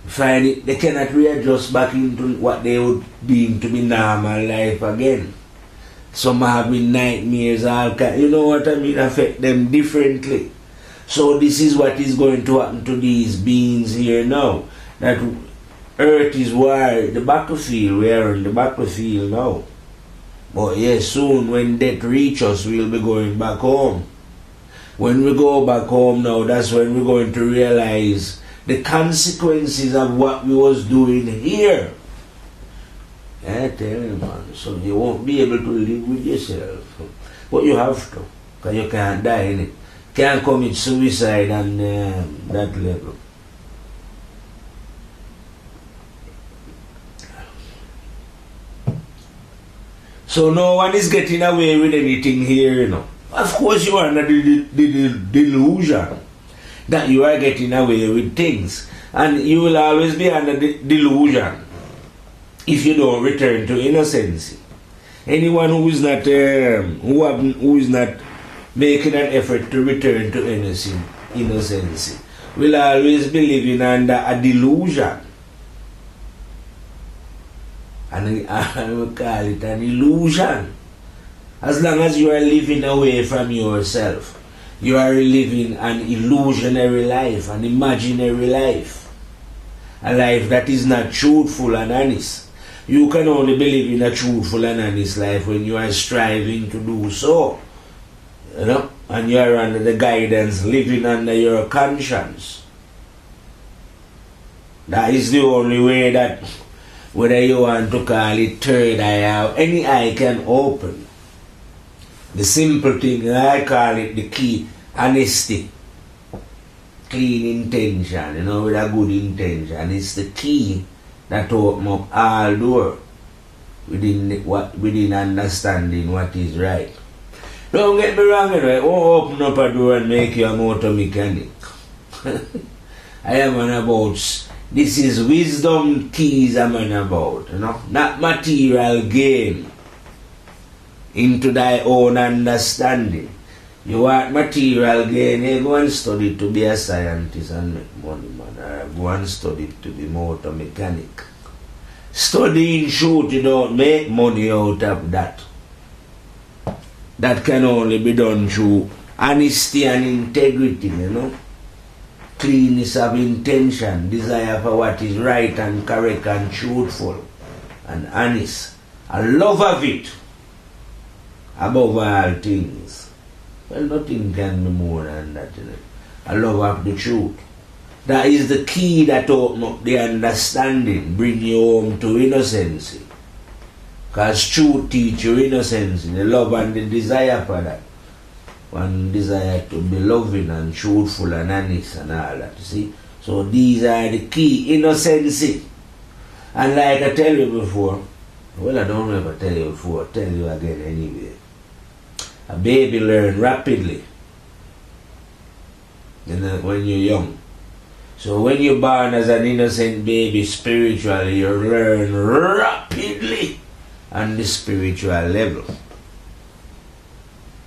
find it, they cannot readjust back into what they would deem to be normal life again. Some are having nightmares, you know what I mean, affect them differently. So this is what is going to happen to these beings here now. That Earth is where the battlefield, we are in the battlefield now. But yes, soon when death reaches us, we'll be going back home. When we go back home now, that's when we're going to realize the consequences of what we was doing here. I tell you, man, so you won't be able to live with yourself. But you have to, because you can't die in it. Can't commit suicide on that level. So no one is getting away with anything here, you know. Of course you are under the delusion that you are getting away with things. And you will always be under the delusion if you don't return to innocency. Anyone who is not who is not making an effort to return to innocency will always be living under a delusion. And I will call it an illusion. As long as you are living away from yourself, you are living an illusionary life, an imaginary life, a life that is not truthful and honest. You can only be living a truthful and honest life when you are striving to do so, you know, and you are under the guidance, living under your conscience. That is the only way that, whether you want to call it third eye or any eye can open. The simple thing, I call it the key, honesty, clean intention, you know, with a good intention. It's the key that open up all door within understanding what is right. Don't get me wrong, you know, I won't open up a door and make you a motor mechanic. I am on about, this is wisdom keys I'm on about, you know, not material gain into thy own understanding. You want material gain, you go and study to be a scientist and make money, man, or go and study to be motor mechanic. Studying shoot, you don't make money out of that. that can only be done through honesty and integrity, you know. Cleanness of intention, desire for what is right and correct and truthful and honest. A love of it above all things. Well, nothing can be more than that, you know. A love of the truth. That is the key that opens up the understanding, bring you home to innocency. Because truth teach you innocency, the love and the desire for that. One desire to be loving and truthful and honest and all that, you see. So these are the key, innocency. And like I tell you before, well, I don't ever tell you before, tell you again anyway. A baby learns rapidly, you know, when you're young. So when you're born as an innocent baby spiritually, you learn rapidly on the spiritual level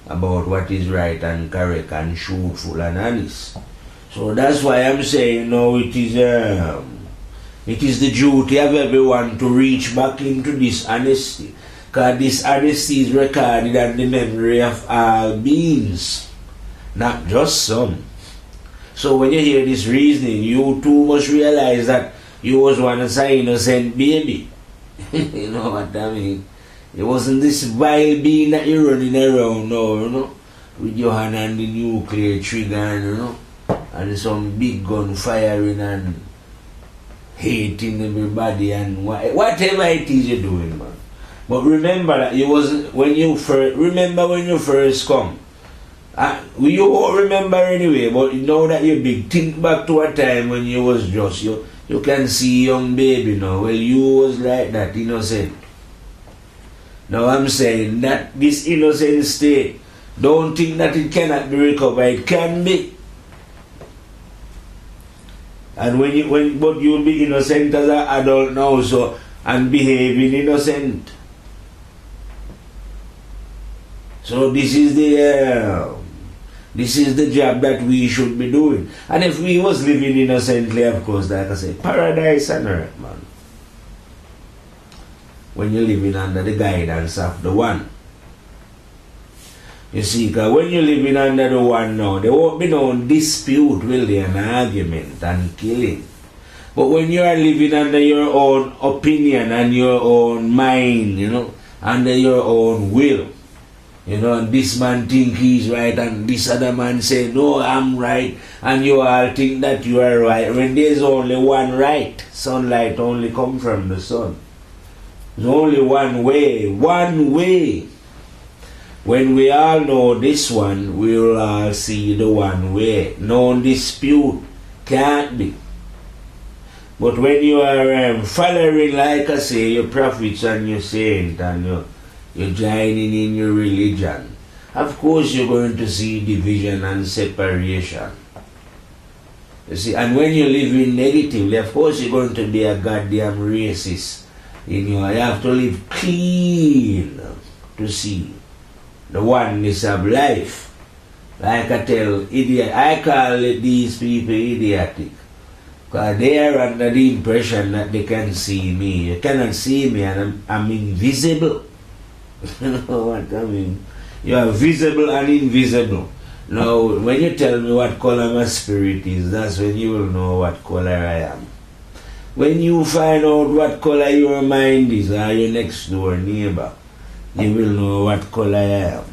about what is right and correct and truthful and honest. So that's why I'm saying now it is the duty of everyone to reach back into this honesty. Because this honesty is recorded in the memory of all beings, not just some. So when you hear this reasoning, you too must realize that you was once an innocent baby. You know what I mean? It wasn't this vile being that you're running around now, you know, with your hand on the nuclear trigger, you know, and some big gun firing and hating everybody and whatever it is you're doing, man. But remember that you wasn't when you first come. You won't remember anyway, but now that you're big, think back to a time when you was just you can see young baby now. Well, you was like that, innocent. Now I'm saying that this innocent state, don't think that it cannot be recovered. It can be. And but you'll be innocent as an adult now, so, and behaving innocent. So this is the job that we should be doing. And if we was living innocently, of course, like I say, paradise on earth, man. When you're living under the guidance of the One. You see, because when you're living under the One now, there won't be no dispute, will there, an argument and killing. But when you are living under your own opinion and your own mind, you know, under your own will, you know, and this man think he's right and this other man say, no, I'm right, and you all think that you are right, when there's only one right. Sunlight only comes from the sun. There's only one way, one way. When we all know this one, we will all see the one way. No dispute, can't be. But when you are following, like I say, your prophets and your saints and you're joining in your religion, of course you're going to see division and separation. You see, and when you're living negatively, of course you're going to be a goddamn racist. You have to live clean to see the oneness of life. Like I tell idiot, I call these people idiotic. Because they are under the impression that they can see me. You cannot see me and I'm invisible. You know what I mean? You are visible and invisible. Now, when you tell me what color my spirit is, that's when you will know what color I am. When you find out what color your mind is, or your next door neighbor, you will know what color I am.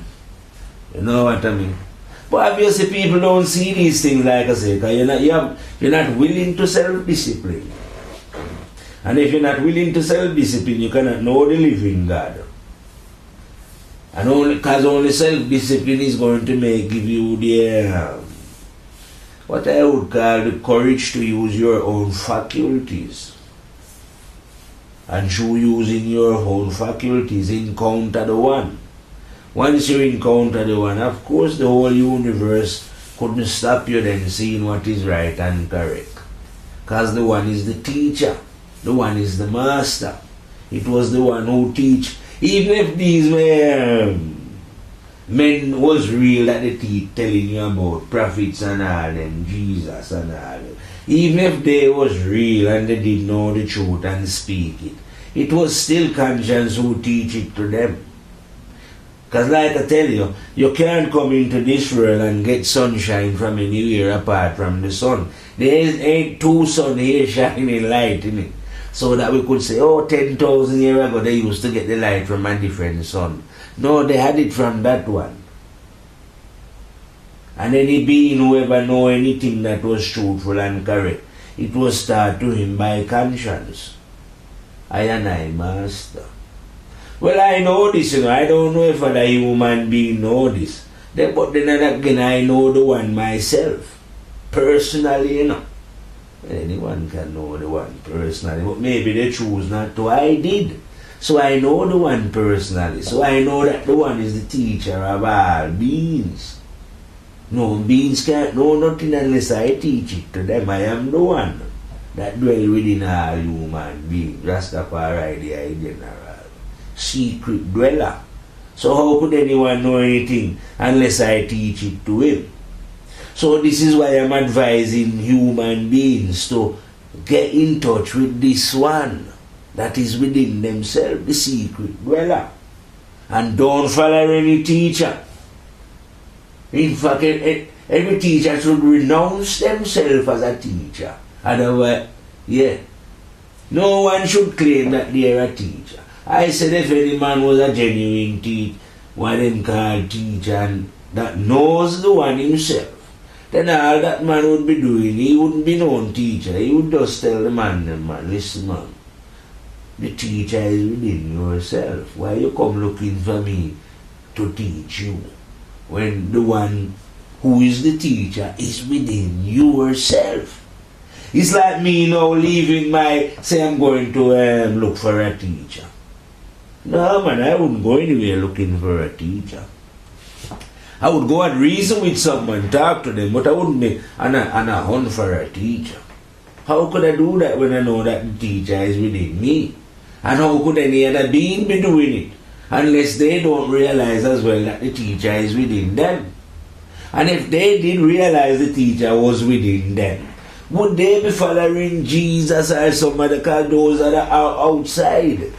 You know what I mean? But obviously people don't see these things, like I say, because you're not willing to self-discipline. And if you're not willing to self-discipline, you cannot know the living God. And because only self-discipline is going to give you the, what I would call the courage to use your own faculties. And through using your own faculties, encounter the One. Once you encounter the One, of course the whole universe couldn't stop you then seeing what is right and correct. Because the One is the teacher. The One is the master. It was the One who teach. Even if these men was real that they telling you about prophets and all them, Jesus and all them. Even if they was real and they did know the truth and speak it, it was still conscience who teach it to them. Because like I tell you, you can't come into this world and get sunshine from anywhere apart from the sun. There ain't two sun here shining light in it. So that we could say, oh, 10,000 years ago they used to get the light from a different sun. No, they had it from that one. And any being who ever know anything that was truthful and correct, it was taught to him by conscience. I and I, master. Well, I know this, I don't know if other human being know this. But then again, I know the one myself. Personally, Anyone can know the one personally, but maybe they choose not to. I did. So I know the one personally. So I know that the one is the teacher of all beings. No, beings can't know nothing unless I teach it to them. I am the one that dwell within all human beings. Rastafari, the general. Secret dweller. So how could anyone know anything unless I teach it to him? So this is why I'm advising human beings to get in touch with this one that is within themselves, the secret dweller. And don't follow any teacher. In fact, every teacher should renounce themselves as a teacher. Otherwise, no one should claim that they are a teacher. I said if any man was a genuine teacher, what them called teacher, and that knows the one himself, then all that man would be doing, he wouldn't be known teacher. He would just tell the man, listen man, the teacher is within yourself. Why you come looking for me to teach you when the one who is the teacher is within yourself? It's like me now leaving say I'm going to look for a teacher. No man, I wouldn't go anywhere looking for a teacher. I would go and reason with someone, talk to them, but I wouldn't be on a hunt for a teacher. How could I do that when I know that the teacher is within me? And how could any other being be doing it unless they don't realize as well that the teacher is within them? And if they did realize the teacher was within them, would they be following Jesus or somebody, because those are outside?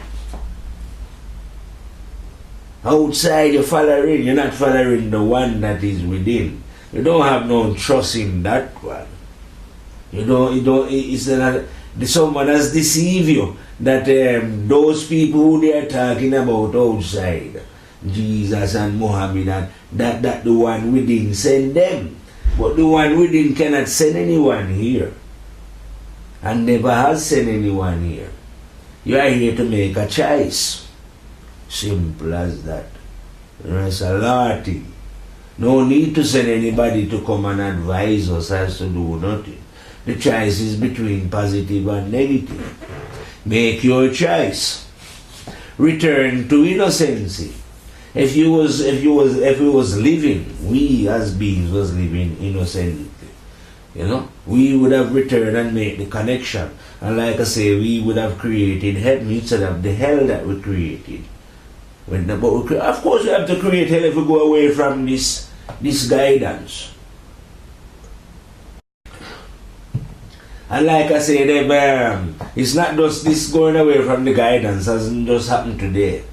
Outside you're following, you're not following the one that is within. You don't have no trust in that one. It's not, someone has deceived you that those people who they are talking about outside, Jesus and Muhammad, and that the one within send them. But the one within cannot send anyone here. And never has sent anyone here. You are here to make a choice. Simple as that. It's a lottie. No need to send anybody to come and advise us as to do nothing. The choice is between positive and negative. Make your choice. Return to innocency. If we was living, we as beings was living innocently, we would have returned and made the connection. And like I say, we would have created heaven instead of the hell that we created. Of course we have to create hell if we go away from this guidance. And like I said, it's not just this going away from the guidance hasn't just happened today.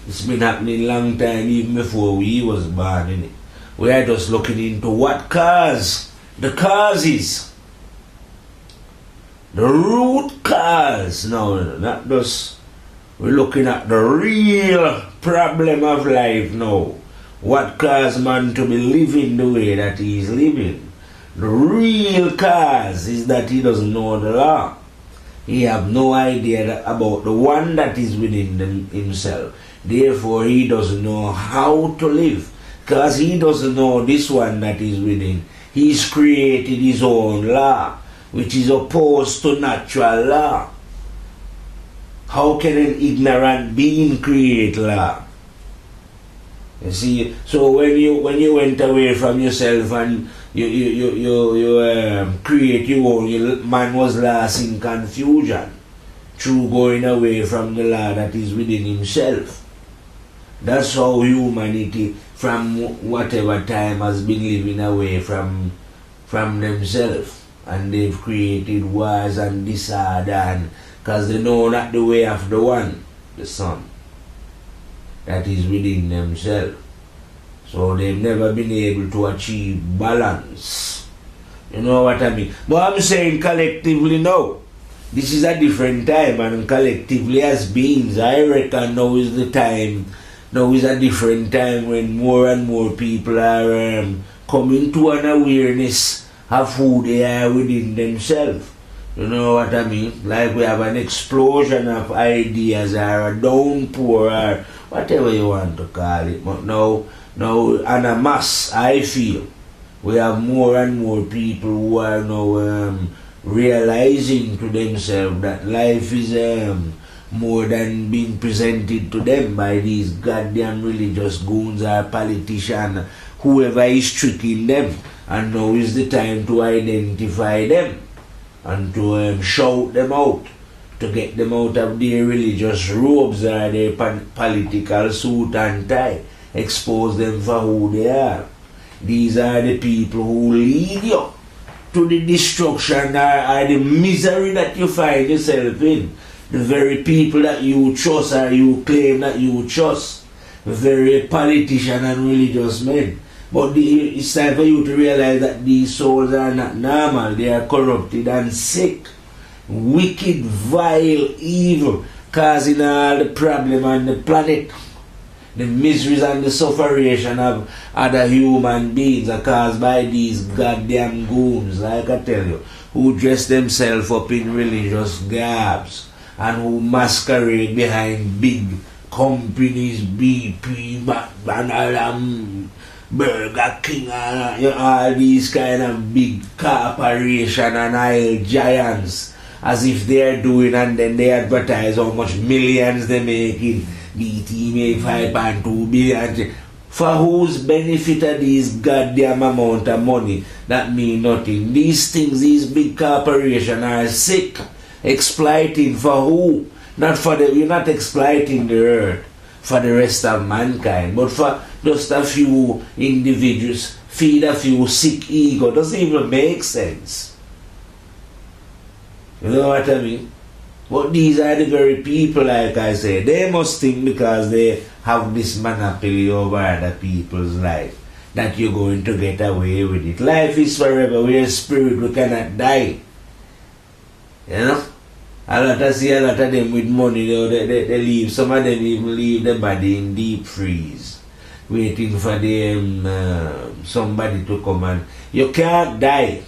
It's been happening long time, even before we was born, innit? We are just looking into what cause, the causes, the root cause. No, not just, we're looking at the real problem of life now. What caused man to be living the way that he is living? The real cause is that he doesn't know the law. He have no idea about the one that is within himself. Therefore, he doesn't know how to live. Because he doesn't know this one that is within. He's created his own law, which is opposed to natural law. How can an ignorant being create law? You see, so when you went away from yourself and you create your own, man was lost in confusion through going away from the law that is within himself. That's how humanity from whatever time has been living away from themselves, and they've created wars and disorder, because they know not the way of the one, the Son, that is within themselves. So they've never been able to achieve balance. You know what I mean? But I'm saying collectively now. This is a different time, and collectively as beings, I reckon now is the time. Now is a different time when more and more people are coming to an awareness of who they are within themselves. You know what I mean? Like we have an explosion of ideas or a downpour or whatever you want to call it. But now en masse, I feel, we have more and more people who are now realizing to themselves that life is more than being presented to them by these goddamn religious goons or politicians, whoever is tricking them. And now is the time to identify them and to shout them out, to get them out of their religious robes or their political suit and tie, expose them for who they are. These are the people who lead you to the destruction or the misery that you find yourself in. The very people that you trust or you claim that you trust, the very politician and religious men. But it's time for you to realize that these souls are not normal. They are corrupted and sick, wicked, vile, evil, causing all the problem on the planet. The miseries and the sufferation of other human beings are caused by these goddamn goons, like I tell you, who dress themselves up in religious garbs and who masquerade behind big companies, BP, McDonald's, Burger King, all these kind of big corporation and oil giants, as if they are doing, and then they advertise how much millions they make in BT make 5.2 billion. For whose benefit are these goddamn amount of money that mean nothing? These things, these big corporations are sick, exploiting for who? Not for the, we're not exploiting the earth for the rest of mankind, but for just a few individuals, feed a few sick ego. Doesn't even make sense. You know what I mean? But these are the very people, like I say, they must think because they have this monopoly over other people's life that you're going to get away with it. Life is forever. We're a spirit. We cannot die. You know? A lot of them with money, they leave. Some of them even leave the body in deep freeze, waiting for them somebody to come and... You can't die.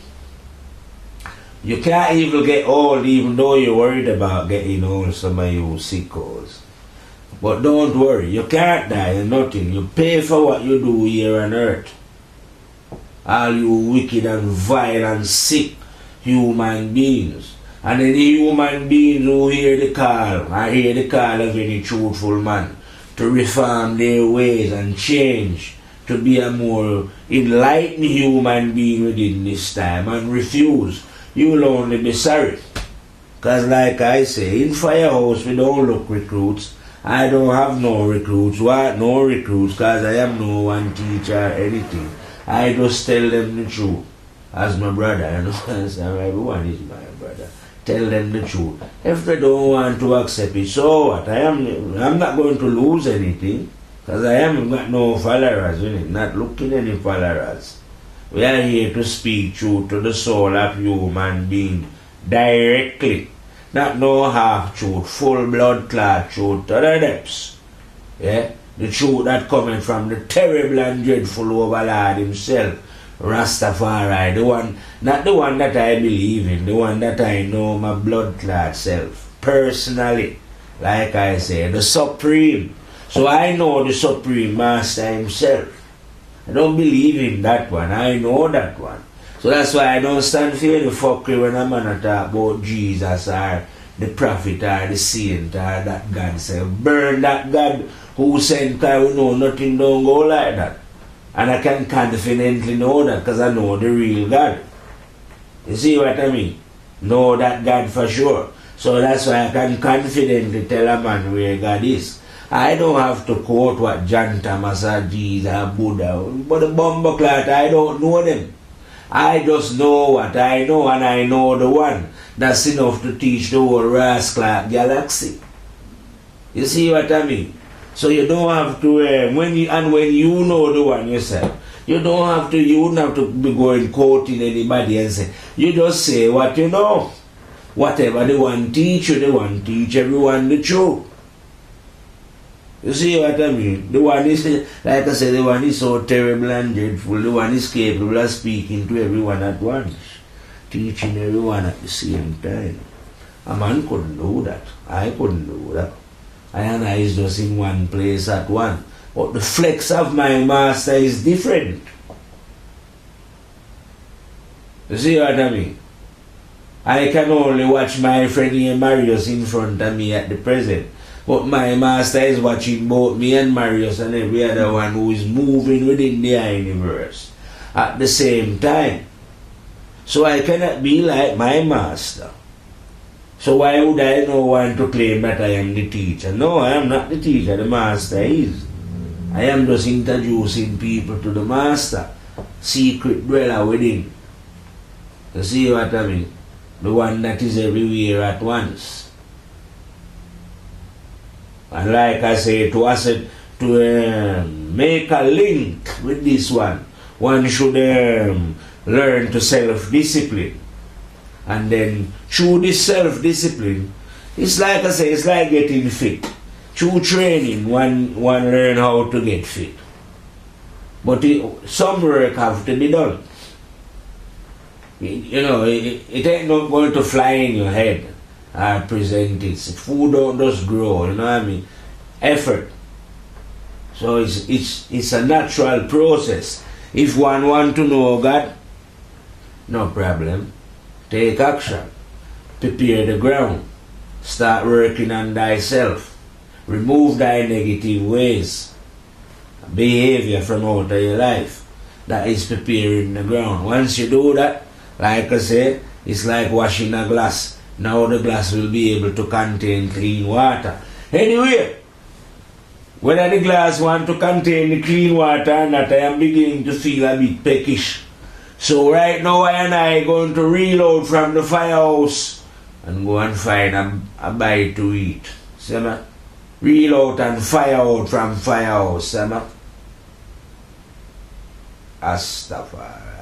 You can't even get old, even though you're worried about getting old, some of you sickos. But don't worry, you can't die and nothing. You pay for what you do here on earth. All you wicked and vile and sick human beings. And any human beings who hear the call, I hear the call of any truthful man, to reform their ways and change, to be a more enlightened human being within this time, and refuse, you will only be sorry. Because like I say, in Firehouse we don't look recruits. I don't have no recruits. What? No recruits, because I am no one teacher or anything. I just tell them the truth. As my brother, you know, so everyone is my brother. Tell them the truth. If they don't want to accept it, so what? I'm not going to lose anything, because I haven't got no followers in it, not looking any followers. We are here to speak truth to the soul of human being directly. Not no half truth, full blood clot truth to the depths. Yeah? The truth that coming from the terrible and dreadful overlord himself, Rastafari, the one, not the one that I believe in, the one that I know my blood clot self, personally, like I say, the Supreme. So I know the Supreme Master himself. I don't believe in that one, I know that one. So that's why I don't stand for any fuckery when a man talk about Jesus or the prophet or the saint or that God say, burn that God who sent, because we know nothing don't go like that. And I can confidently know that because I know the real God. You see what I mean? Know that God for sure. So that's why I can confidently tell a man where God is. I don't have to quote what John Thomas or Jesus or Buddha, but the bumbleclot, I don't know them. I just know what I know, and I know the one that's enough to teach the whole rascal galaxy. You see what I mean? So you don't have to, when you know the one yourself, you wouldn't have to be going quoting anybody and say, you just say what you know. Whatever the one teach you, the one teach everyone the truth. You see what I mean? The one is, like I said, the one is so terrible and dreadful. The one is capable of speaking to everyone at once, teaching everyone at the same time. A man couldn't do that. I couldn't do that. I is just in one place at once. But the flex of my master is different. You see what I mean? I can only watch my friend here Marius in front of me at the present. But my master is watching both me and Marius and every other one who is moving within the universe at the same time. So I cannot be like my master. So why would I not want to claim that I am the teacher? No, I am not the teacher, the master is. I am just introducing people to the master, secret dweller within. You see what I mean? The one that is everywhere at once. And like I say, to make a link with this one should learn to self-discipline. And then through this self-discipline, it's like I say, it's like getting fit. Through training, one learn how to get fit. But some work have to be done. You know, it ain't not going to fly in your head. I present it. Food don't just grow, you know what I mean? Effort. So it's a natural process. If one want to know God, no problem. Take action. Prepare the ground. Start working on thyself. Remove thy negative ways. Behavior from out of your life. That is preparing the ground. Once you do that, like I said, it's like washing a glass. Now the glass will be able to contain clean water. Anyway, whether the glass want to contain the clean water or not, I am beginning to feel a bit peckish. So right now I and I are going to reload from the firehouse and go and find a bite to eat. See me? Reload and fire out from firehouse. See me? Astagfirullah.